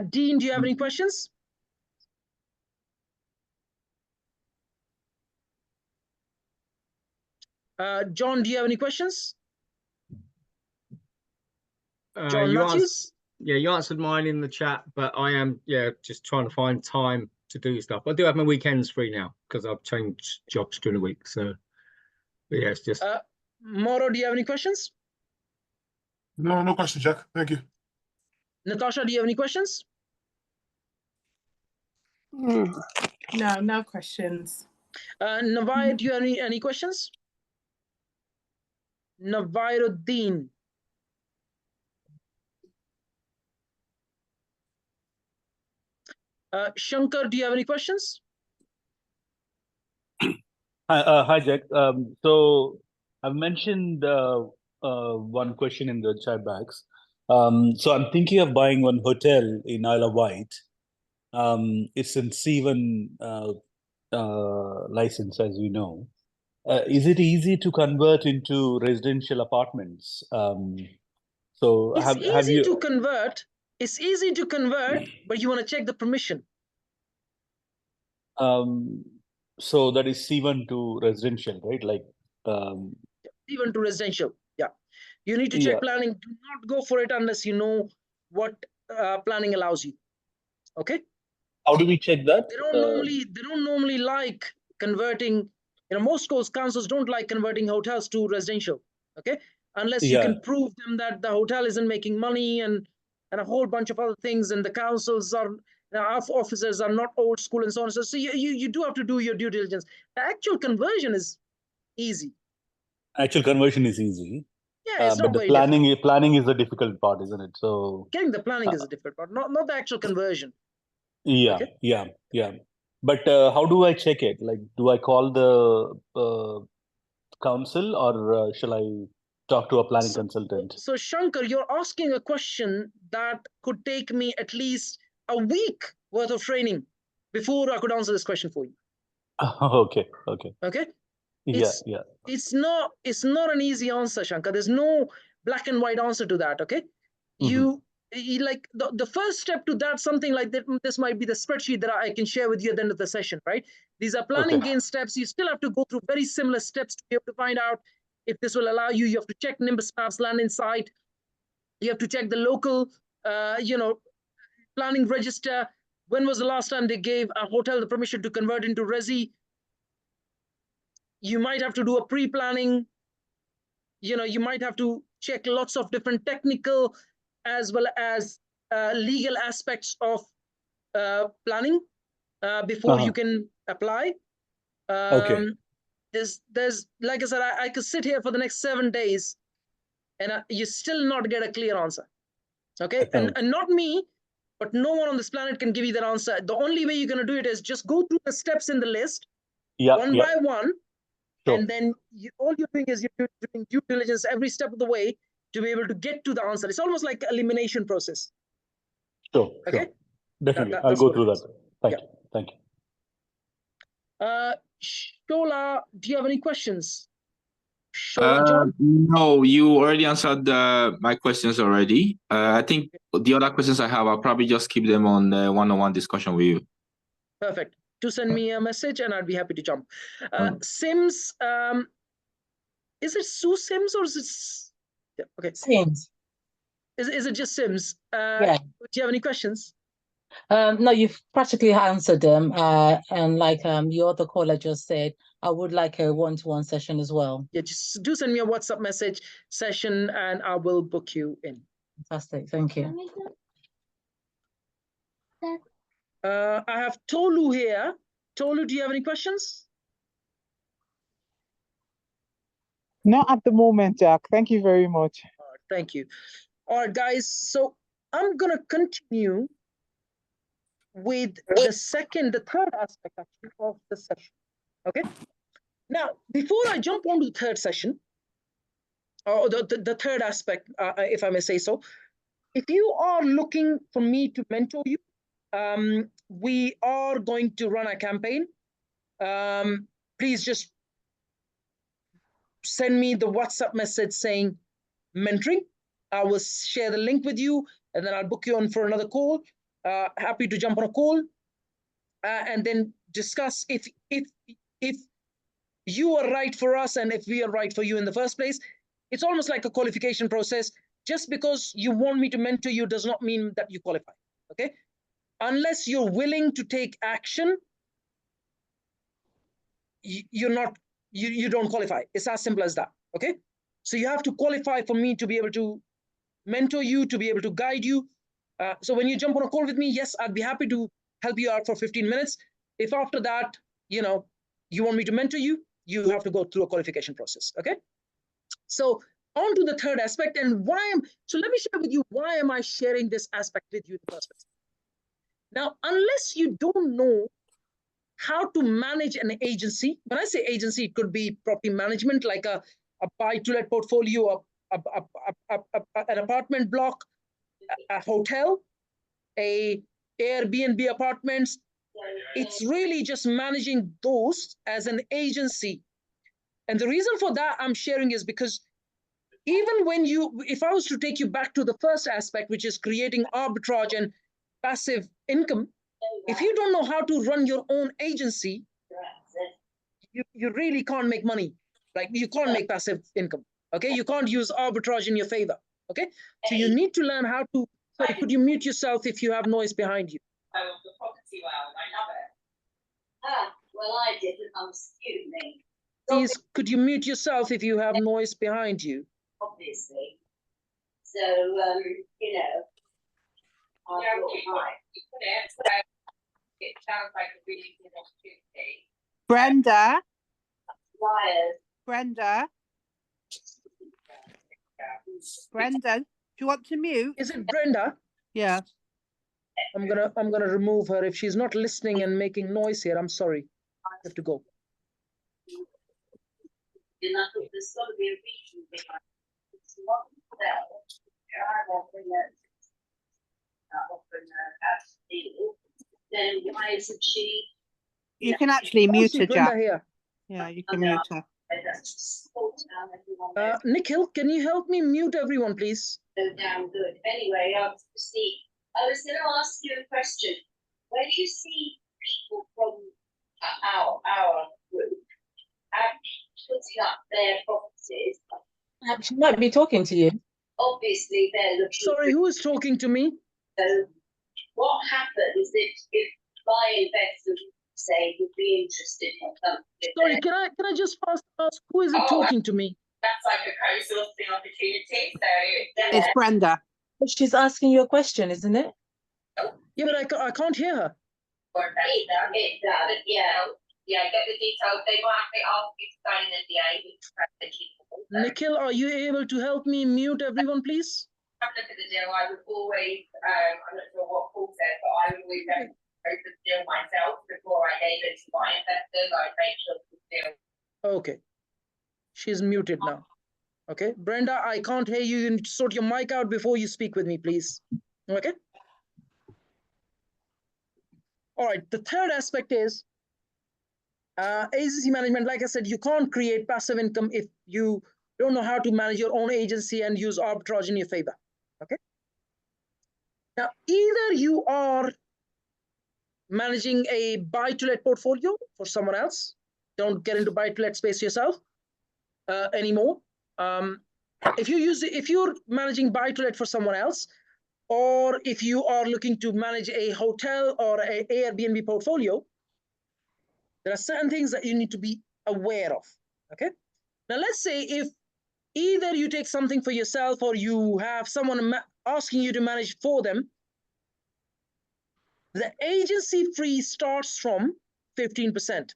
Dean, do you have any questions? John, do you have any questions? John Matthews? You answered mine in the chat, but I am just trying to find time to do stuff. I do have my weekends free now because I've changed jobs during the week. So, but yeah, it's just. Mauro, do you have any questions? No, no question, Jack. Thank you. Natasha, do you have any questions? No, no questions. Navai, do you have any questions? Navairuddin. Shankar, do you have any questions? Hi, Jack. So I've mentioned one question in the chat box. So I'm thinking of buying one hotel in Isle of Wight. It's in C1 license, as you know. Is it easy to convert into residential apartments? So It's have easy you? to convert. It's easy to convert, but you want to check the permission. So that is C1 to residential, right? Like C1 to residential. Yeah. You need to check planning. Do not go for it unless you know what planning allows you. Okay. How do we check that? They don't normally like converting. Most councils don't like converting hotels to residential. Okay, unless you can prove them that the hotel isn't making money and a whole bunch of other things, and the councils are, our officers are not old school and so on. So you do have to do your due diligence. The actual conversion is easy. Actual conversion is easy. Yeah, it's but not the very planning is the difficult part, isn't it? So getting the planning is a difficult part, not the actual conversion. Yeah, okay? yeah. But how do I check it? Like, do I call the council or shall I talk to a planning consultant? So Shankar, you're asking a question that could take me at least a week worth of training before I could answer this question for you. Okay. It's not an easy answer, Shankar. There's no black and white answer to that. Okay, you like the first step to that, something like that. This might be the spreadsheet that I can share with you at the end of the session, right? These are planning gain steps. You still have to go through very similar steps to be able to find out if this will allow you. You have to check Nimbus Maps Land Insight. You have to check the local, planning register. When was the last time they gave a hotel the permission to convert into resi? You might have to do a pre-planning. You might have to check lots of different technical as well as legal aspects of planning before you can apply. There's like I said, I could sit here for the next 7 days and you still not get a clear answer. Okay, and not me, but no one on this planet can give you that answer. The only way you're going to do it is just go through the steps in the list one by one. Sure. And then all you're doing is you're doing due diligence every step of the way to be able to get to the answer. It's almost like elimination process. Sure. Okay. Sure. Definitely, I'll go through that. Thank you. Shola, do you have any questions? Shola, John? No, you already answered my questions already. I think the other questions I have, I'll probably just keep them on one-on-one discussion with you. Perfect. To send me a message and I'd be happy to jump. Sims, is it Sue Sims or is it okay? Sims. Is it just Sims? Yeah. Do you have any questions? No, you've practically answered them. And like your other caller just said, I would like a one-to-one session as well. Yeah, just do send me a WhatsApp message session and I will book you in. Fantastic. Thank you. I have Tolu here. Tolu, do you have any questions? Not at the moment, Jack. Thank you very much. Thank you. All right, guys. So I'm going to continue with the third aspect actually of the session. Okay. Now, before I jump on to the third session, or the third aspect, if I may say so, if you are looking for me to mentor you, we are going to run a campaign. Please just send me the WhatsApp message saying mentoring. I will share the link with you, and then I'll book you on for another call. Happy to jump on a call and then discuss if you are right for us and if we are right for you in the first place. It's almost like a qualification process. Just because you want me to mentor you does not mean that you qualify. Okay, unless you're willing to take action, you don't qualify. It's as simple as that. Okay, so you have to qualify for me to be able to mentor you, to be able to guide you. So when you jump on a call with me, yes, I'd be happy to help you out for 15 minutes. If after that, you want me to mentor you, you have to go through a qualification process. Okay, so on to the third aspect, and so let me share with you why am I sharing this aspect with you in the first place. Now, unless you don't know how to manage an agency, when I say agency, it could be property management, like a buy-to-let portfolio, an apartment block, a hotel, a Airbnb apartments. It's really just managing those as an agency. And the reason for that I'm sharing is because even when if I was to take you back to the first aspect, which is creating arbitrage and passive income, if you don't know how to run your own agency, you really can't make money. Like, you can't make passive income. Okay, you can't use arbitrage in your favor. Okay, so you need to learn how to. Sorry, could you mute yourself if you have noise behind you? The property world, I love it. Ah, well, I didn't. Excuse me. Please, could you mute yourself if you have noise behind you? Obviously. So, you know. It sounds like a really good opportunity. Brenda. Liars. Brenda. Brenda, do you want to mute? Is it Brenda? Yeah. I'm gonna remove her if she's not listening and making noise here. I'm sorry. I have to go. And I thought there's got to be a reason behind it. It's not well. I often then why isn't she? You can actually mute her, Brenda Jack. Here. Yeah, you can mute her. Nikhil, can you help me mute everyone, please? So damn good. Anyway, I was going to ask you a question. Where do you see people from our group putting up their properties? She might be talking to you. Obviously, they're looking. Sorry, who is talking to me? So, what happens if my investors say would be interested in something? Sorry, can I just first ask who is it talking to me? That's like a co-sourcing opportunity. So it's Brenda. She's asking you a question, isn't it? Yeah, but I can't hear her. Yeah, get the details. They might be asked you to sign an NDA. Nikhil, are you able to help me mute everyone, please? Have a look at the deal. I would always, I'm not sure what Paul said, but I would always go through the deal myself before I gave it to my investors. I'd make sure the deal. Okay. She's muted now. Okay. Brenda, I can't hear you. You need to sort your mic out before you speak with me, please. Okay. All right. The third aspect is agency management. Like I said, you can't create passive income if you don't know how to manage your own agency and use arbitrage in your favor. Okay. Now, either you are managing a buy-to-let portfolio for someone else. Don't get into buy-to-let space yourself anymore. If you're managing buy-to-let for someone else, or if you are looking to manage a hotel or an Airbnb portfolio, there are certain things that you need to be aware of. Okay. Now, let's say if either you take something for yourself or you have someone asking you to manage for them, the agency fee starts from 15%.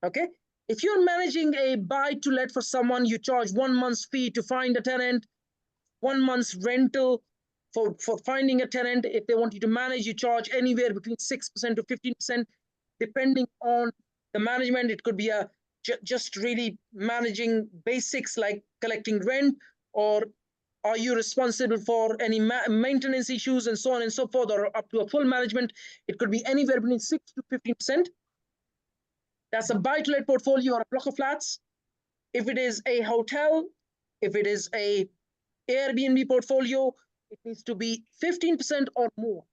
Okay. If you're managing a buy-to-let for someone, you charge 1 month's fee to find a tenant, 1 month's rental for finding a tenant. If they want you to manage, you charge anywhere between 6% to 15%, depending on the management. It could be just really managing basics like collecting rent, or Are you responsible for any maintenance issues and so on and so forth, or up to a full management? It could be anywhere between 6 to 15%. That's a buy-to-let portfolio or a block of flats. If it is a hotel, if it is a Airbnb portfolio, it needs to be 15% or more.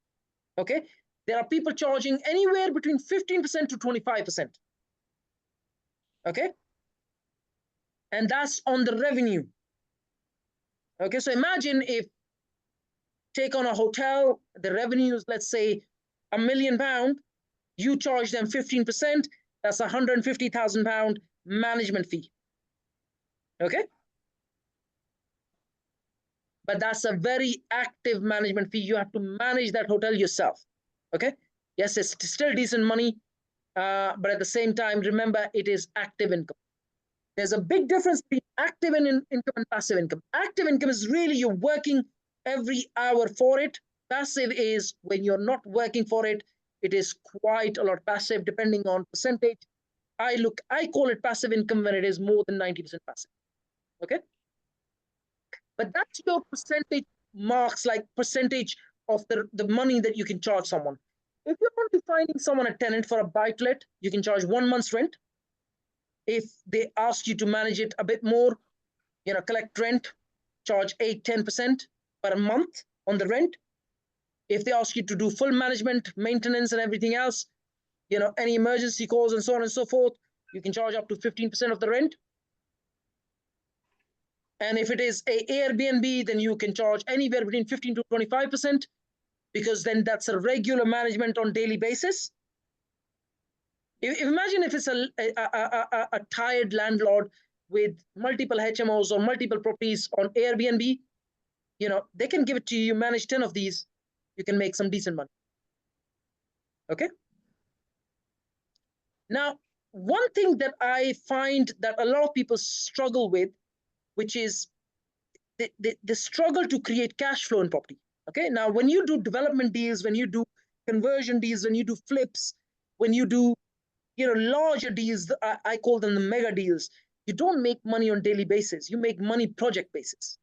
Okay, there are people charging anywhere between 15% to 25%. Okay, and that's on the revenue. Okay, so imagine if take on a hotel, the revenue is, let's say, £1 million, you charge them 15%, that's £150,000 management fee. Okay, but that's a very active management fee. You have to manage that hotel yourself. Okay, yes, it's still decent money, but at the same time, remember, it is active income. There's a big difference between active income and passive income. Active income is really you're working every hour for it. Passive is when you're not working for it. It is quite a lot passive depending on percentage. I call it passive income when it is more than 90% passive. Okay, but that's your percentage marks, like percentage of the money that you can charge someone. If you're going to be finding someone a tenant for a buy-to-let, you can charge 1 month's rent. If they ask you to manage it a bit more, collect rent, charge 8-10% per month on the rent. If they ask you to do full management, maintenance and everything else, any emergency calls and so on and so forth, you can charge up to 15% of the rent. And if it is a Airbnb, then you can charge anywhere between 15 to 25%, because then that's a regular management on daily basis. Imagine if it's a tired landlord with multiple HMOs or multiple properties on Airbnb, they can give it to you, you manage 10 of these, you can make some decent money. Okay. Now, one thing that I find that a lot of people struggle with, which is the struggle to create cash flow in property. Okay. Now, when you do development deals, when you do conversion deals, when you do flips, when you do larger deals, I call them the mega deals, you don't make money on daily basis. You make money project basis.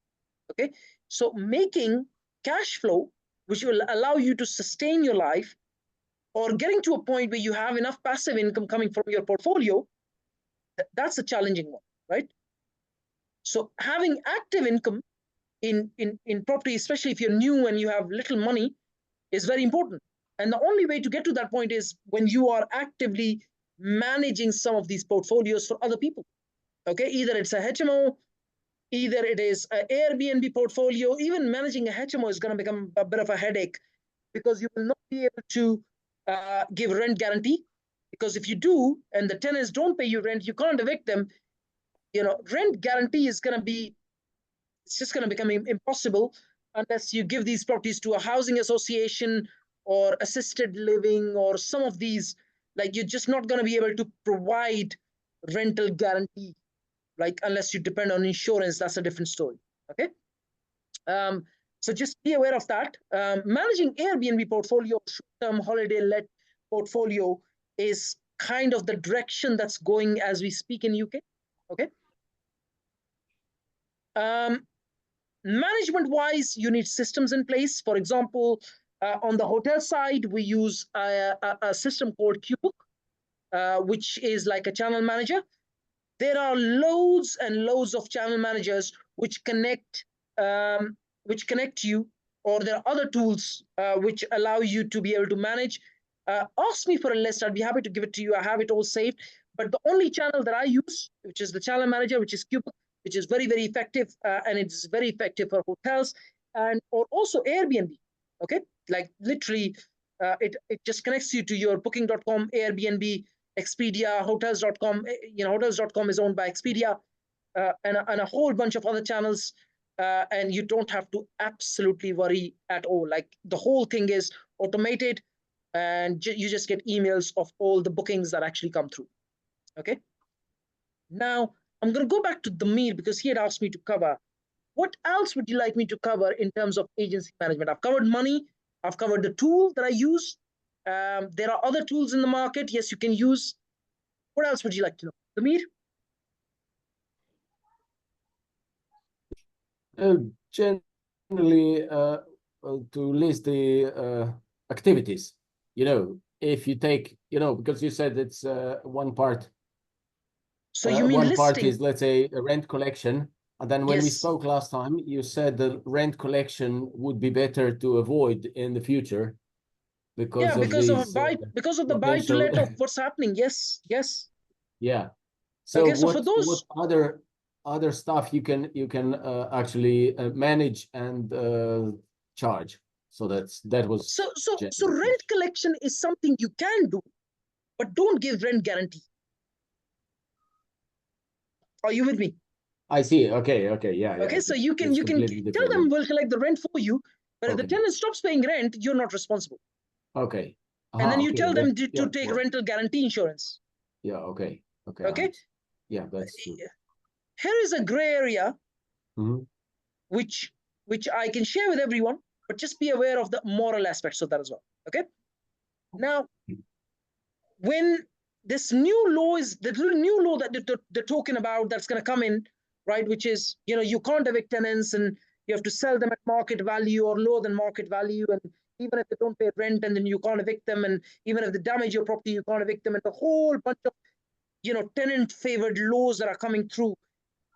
Okay. So making cash flow, which will allow you to sustain your life, or getting to a point where you have enough passive income coming from your portfolio, that's a challenging one, right? So having active income in property, especially if you're new and you have little money, is very important. And the only way to get to that point is when you are actively managing some of these portfolios for other people. Okay, either it's a HMO, either it is an Airbnb portfolio. Even managing a HMO is going to become a bit of a headache, because you will not be able to give rent guarantee. Because if you do, and the tenants don't pay you rent, you can't evict them. Rent guarantee is going to be, it's just going to become impossible unless you give these properties to a housing association or assisted living or some of these. Like, you're just not going to be able to provide rental guarantee, like, unless you depend on insurance. That's a different story. Okay. So just be aware of that. Managing Airbnb portfolio, short-term holiday let portfolio, is kind of the direction that's going as we speak in UK. Okay. Management-wise, you need systems in place. For example, on the hotel side, we use a system called QBook, which is like a channel manager. There are loads and loads of channel managers which connect you, or there are other tools which allow you to be able to manage. Ask me for a list. I'd be happy to give it to you. I have it all saved. But the only channel that I use, which is the channel manager, which is QBook, which is very, very effective, and it's very effective for hotels or also Airbnb. Okay, like literally, it just connects you to your Booking.com, Airbnb, Expedia, Hotels.com. Hotels.com is owned by Expedia, and a whole bunch of other channels, and you don't have to absolutely worry at all. Like, the whole thing is automated, and you just get emails of all the bookings that actually come through. Okay. Now, I'm going to go back to Damir, because he had asked me to cover. What else would you like me to cover in terms of agency management? I've covered money. I've covered the tool that I use. There are other tools in the market, yes, you can use. What else would you like to know? Damir? generally to list the activities. If you take, because you said it's one part. So you mean one listing? part is, let's say, a rent collection. And then when we Yes. spoke last time, you said the rent collection would be better to avoid in the future because of because these because of the buy to potential- let of what's happening. Yes, yes. Yeah. So Okay, so what for those other stuff you can actually manage and charge? So that was so rent collection is something you can do, but don't give rent guarantee. Are you with me? I see. Okay. Yeah. Okay, so you can it's tell completely different, them we'll collect the rent for you, but if the Okay. tenant stops paying rent, you're not responsible. Okay. And then you okay, tell them to yeah, take well, rental guarantee insurance. Yeah. Okay. Okay. Yeah, that's true. Here is a gray area Mhm. which I can share with everyone, but just be aware of the moral aspects of that as well. Okay. Now, when this new law is the new law that they're talking about that's going to come in, right? Which is, you can't evict tenants and you have to sell them at market value or lower than market value. And even if they don't pay rent, and then you can't evict them. And even if they damage your property, you can't evict them. And a whole bunch of, tenant favored laws that are coming through.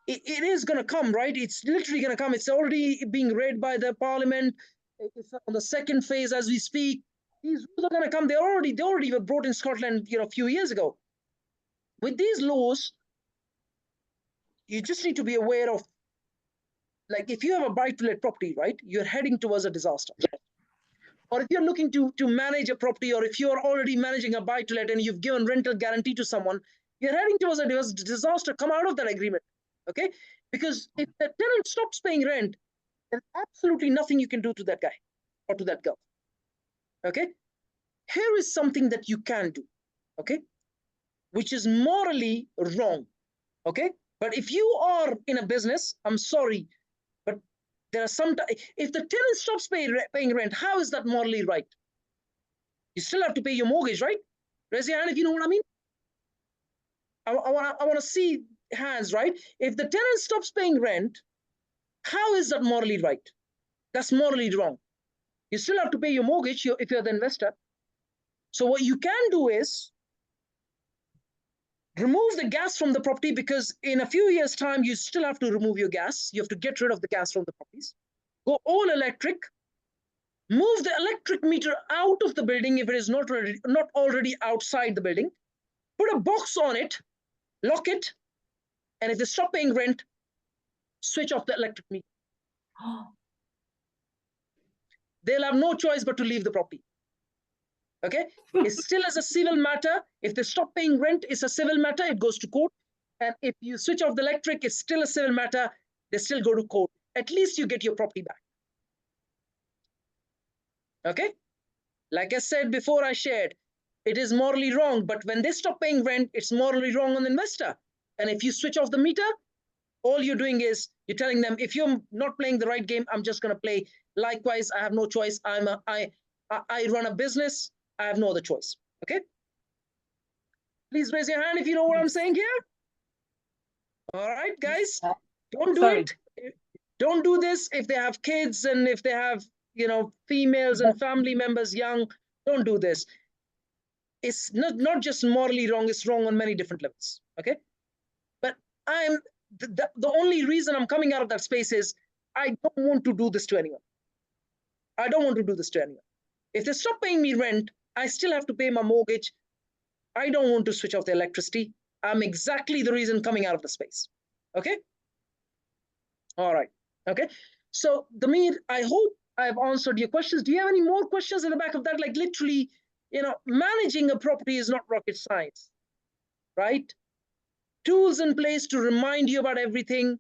It is going to come, right? It's literally going to come. It's already being read by the parliament. It's on the second phase as we speak. These rules are going to come. They already were brought in Scotland, a few years ago. With these laws, you just need to be aware of, like, if you have a buy-to-let property, right, you're heading towards a disaster. Or if you're looking to manage a property, or if you're already managing a buy-to-let and you've given rental guarantee to someone, you're heading towards a disaster. Come out of that agreement, okay? Because if the tenant stops paying rent, there's absolutely nothing you can do to that guy or to that girl, okay? Here is something that you can do, okay, which is morally wrong, okay? But if you are in a business, I'm sorry, but there are some, if the tenant stops paying rent, how is that morally right? You still have to pay your mortgage, right? Raise your hand if you know what I mean. I want to see hands, right? If the tenant stops paying rent, how is that morally right? That's morally wrong. You still have to pay your mortgage if you're the investor. So what you can do is remove the gas from the property, because in a few years' time, you still have to remove your gas. You have to get rid of the gas from the properties. Go all electric. Move the electric meter out of the building if it is not already outside the building. Put a box on it, lock it, and if they stop paying rent, switch off the electric meter. They'll have no choice but to leave the property. Okay? It's still as a civil matter. If they stop paying rent, it's a civil matter. It goes to court. And if you switch off the electric, it's still a civil matter. They still go to court. At least you get your property back. Okay? Like I said before, I shared, it is morally wrong. But when they stop paying rent, it's morally wrong on the investor. And if you switch off the meter, all you're doing is you're telling them, if you're not playing the right game, I'm just going to play. Likewise, I have no choice. I run a business. I have no other choice. Okay? Please raise your hand if you know what I'm saying here. All right, guys, don't do it. Don't do this if they have kids and if they have, females and family members young. Don't do this. It's not just morally wrong. It's wrong on many different levels. Okay? But the only reason I'm coming out of that space is I don't want to do this to anyone. I don't want to do this to anyone. If they stop paying me rent, I still have to pay my mortgage. I don't want to switch off the electricity. I'm exactly the reason coming out of the space. Okay? All right. Okay. So, Damir, I hope I've answered your questions. Do you have any more questions in the back of that? Like literally, managing a property is not rocket science, right? Tools in place to remind you about everything,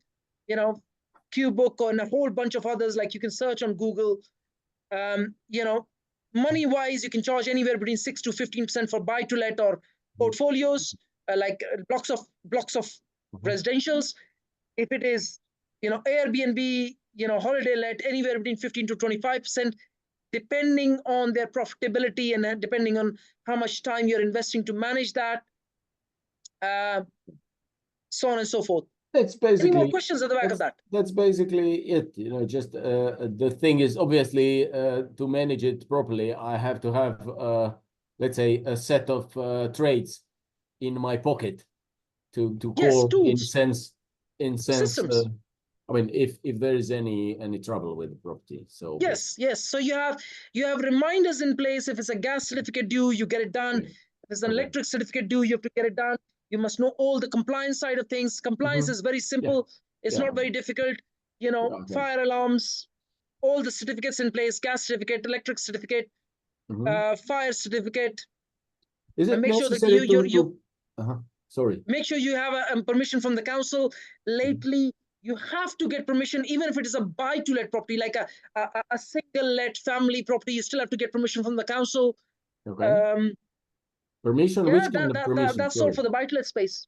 QBook and a whole bunch of others, like you can search on Google. Money wise, you can charge anywhere between 6 to 15% for buy to let or portfolios, like blocks of residentials. If it is, Airbnb, holiday let, anywhere between 15 to 25%, depending on their profitability and depending on how much time you're investing to manage that, so on and so forth. That's Any basically more questions at the back of that? That's basically it. You know, just the thing is obviously to manage it properly, I have to have let's say a set of trades in my pocket to Yes, call in tools. sense Systems. I mean, if there is any trouble with the property, so Yes, yes. So you have reminders in place. If it's a gas certificate due, you get it done. If it's an electric certificate due, you have to get it done. You must know all the compliance side of things. Compliance is very simple. It's not very difficult. You know, fire alarms, all the certificates in place: gas certificate, electric certificate, fire certificate. Is it and make sure that necessary you sorry. make sure you have a permission from the council. Lately, you have to get permission, even if it is a buy-to-let property, like a single-let family property. You still have to get permission from the council. Okay. Permission? Yeah, Which kind of permission? that's all for the buy-to-let space.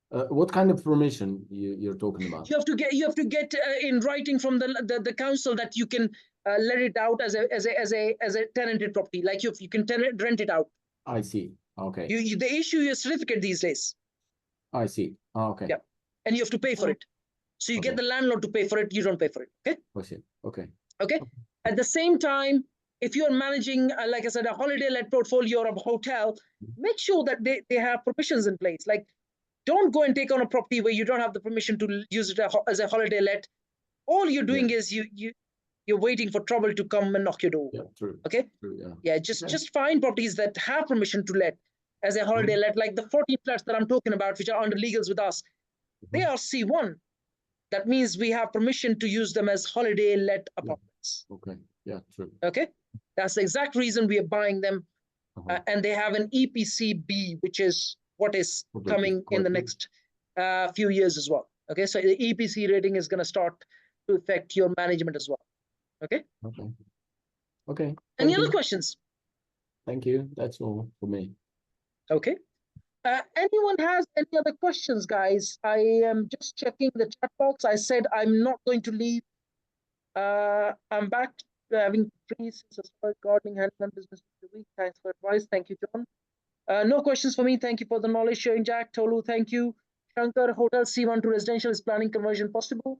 What kind of permission you're talking about? You have to get in writing from the council that you can let it out as a tenanted property. Like you can rent it out. I see. Okay. They issue you a certificate these days. I see. Okay. Yeah, and you have to pay for it. So you get the landlord to pay for it. You don't pay for it. Okay. I see. Okay. Okay. At the same time, if you're managing, like I said, a holiday-let portfolio or a hotel, make sure that they have permissions in place. Like, don't go and take on a property where you don't have the permission to use it as a holiday-let. All you're doing is you're waiting for trouble to come and knock your door. Yeah, true. Okay. True, yeah. Just find properties that have permission to let as a holiday-let, like the 40 flats that I'm talking about, which are under legals with us. They are C1. That means we have permission to use them as holiday-let apartments. Okay. Yeah, true. Okay. That's the exact reason we are buying them. And they have an EPC-B, which is what is coming in the next few years as well. Okay. So the EPC rating is going to start to affect your management as well. Okay. Okay. Okay. Any other questions? Thank you. That's all for me. Okay. Anyone has any other questions, guys? I am just checking the chat box. I said I'm not going to leave. I'm back to having free since I started gardening, handling business for the week. Thanks for advice. Thank you, John. No questions for me. Thank you for the knowledge sharing, Jack. Tolu, thank you. Shankar, hotel C1 to residential, is planning conversion possible?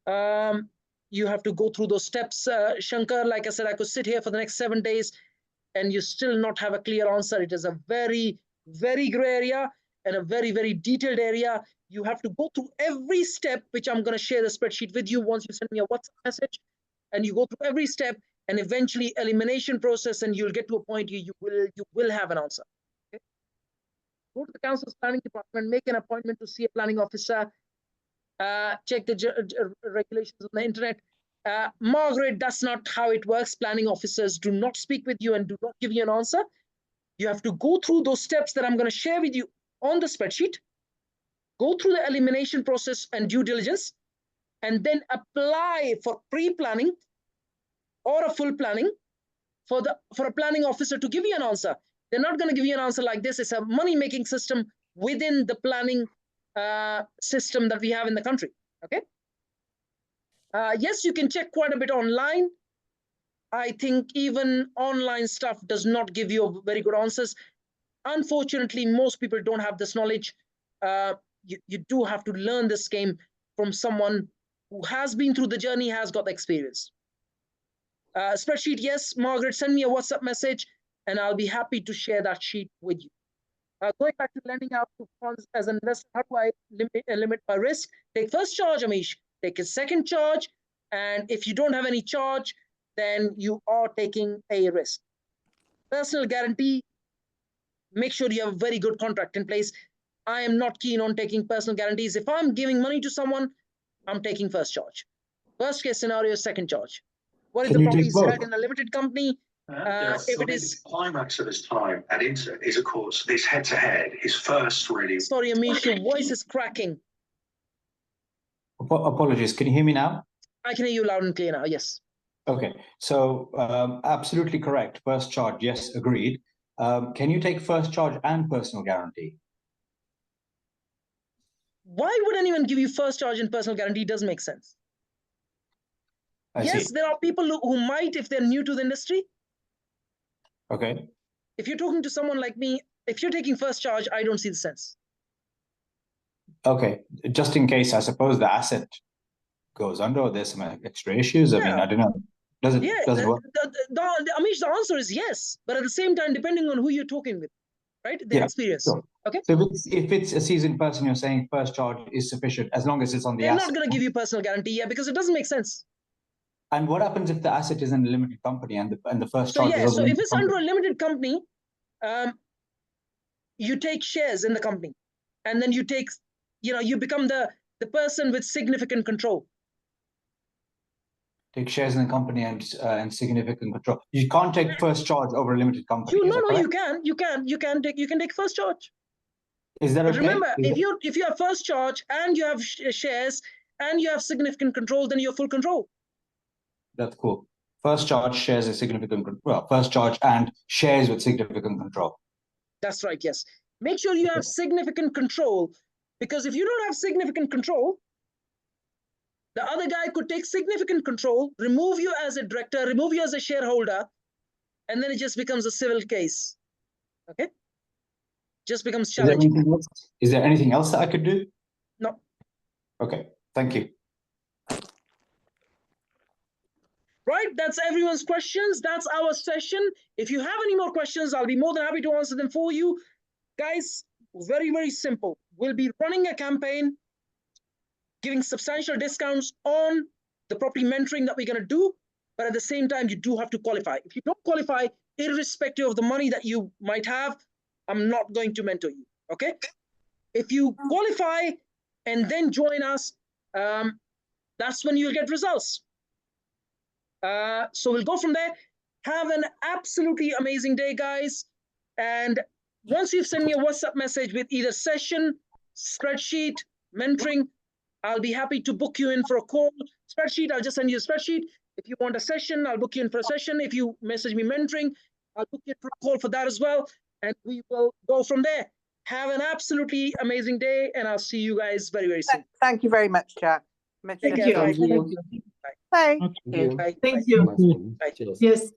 You have to go through those steps. Shankar, like I said, I could sit here for the next 7 days and you still not have a clear answer. It is a very, very gray area and a very, very detailed area. You have to go through every step, which I'm going to share the spreadsheet with you once you send me a WhatsApp message. And you go through every step and eventually elimination process, and you'll get to a point you will have an answer. Okay? Go to the council's planning department, make an appointment to see a planning officer, check the regulations on the internet. Margaret, that's not how it works. Planning officers do not speak with you and do not give you an answer. You have to go through those steps that I'm going to share with you on the spreadsheet, go through the elimination process and due diligence, and then apply for pre-planning or a full planning for a planning officer to give you an answer. They're not going to give you an answer like this. It's a money-making system within the planning system that we have in the country. Okay. Yes, you can check quite a bit online. I think even online stuff does not give you very good answers. Unfortunately, most people don't have this knowledge. You do have to learn this game from someone who has been through the journey, has got the experience. Spreadsheet, yes, Margaret, send me a WhatsApp message and I'll be happy to share that sheet with you. Going back to lending out to funds as an investor, how do I limit my risk? Take first charge, Amish. Take a second charge. And if you don't have any charge, then you are taking a risk. Personal guarantee, make sure you have a very good contract in place. I am not keen on taking personal guarantees. If I'm giving money to someone, I'm taking first charge. Worst case scenario, second charge. What if the property is held in a limited company? If it is the climax of this time at Inter is, of course, this head-to-head is first really. Sorry, Amish, your voice is cracking. Apologies. Can you hear me now? I can hear you loud and clear now. Yes. Okay. So absolutely correct. First charge, yes, agreed. Can you take first charge and personal guarantee? Why would anyone give you first charge and personal guarantee? It doesn't make sense. Yes, there are people who might if they're new to the industry. Okay. If you're talking to someone like me, if you're taking first charge, I don't see the sense. Okay, just in case, I suppose the asset goes under or there's some extra issues. I mean, I don't know. Does it work? Amish, the answer is yes, but at the same time, depending on who you're talking with, right? Their experience. Sure. Okay. So if it's a seasoned person, you're saying first charge is sufficient as long as it's on the They're asset. not going to give you personal guarantee, because it doesn't make sense. And what happens if the asset is in a limited company and the first charge is on So the if it's under a limited company, you take shares in the company, and then you take, you become the person with significant control. Take shares in the company and significant control. You can't take first charge over a limited company. You can take first charge. Is that but okay? Remember, if you have first charge and you have shares and you have significant control, then you're full control. That's cool. First charge, shares is significant. Well, first charge and shares with significant control. That's right. Yes. Make sure you have significant control, because if you don't have significant control, the other guy could take significant control, remove you as a director, remove you as a shareholder, and then it just becomes a civil case. Okay? Just becomes challenging. Is there anything else that I could do? No. Okay. Thank you. Right, that's everyone's questions. That's our session. If you have any more questions, I'll be more than happy to answer them for you. Guys, very, very simple. We'll be running a campaign, giving substantial discounts on the property mentoring that we're going to do. But at the same time, you do have to qualify. If you don't qualify, irrespective of the money that you might have, I'm not going to mentor you, okay? If you qualify and then join us, that's when you'll get results. So we'll go from there. Have an absolutely amazing day, guys. And once you've sent me a WhatsApp message with either session, spreadsheet, mentoring, I'll be happy to book you in for a call. Spreadsheet, I'll just send you a spreadsheet. If you want a session, I'll book you in for a session. If you message me mentoring, I'll book you in for a call for that as well. And we will go from there. Have an absolutely amazing day, and I'll see you guys very, very soon. Thank you very much, Jack. Take care. Bye. Bye. Bye. Thank you. Bye. Yes.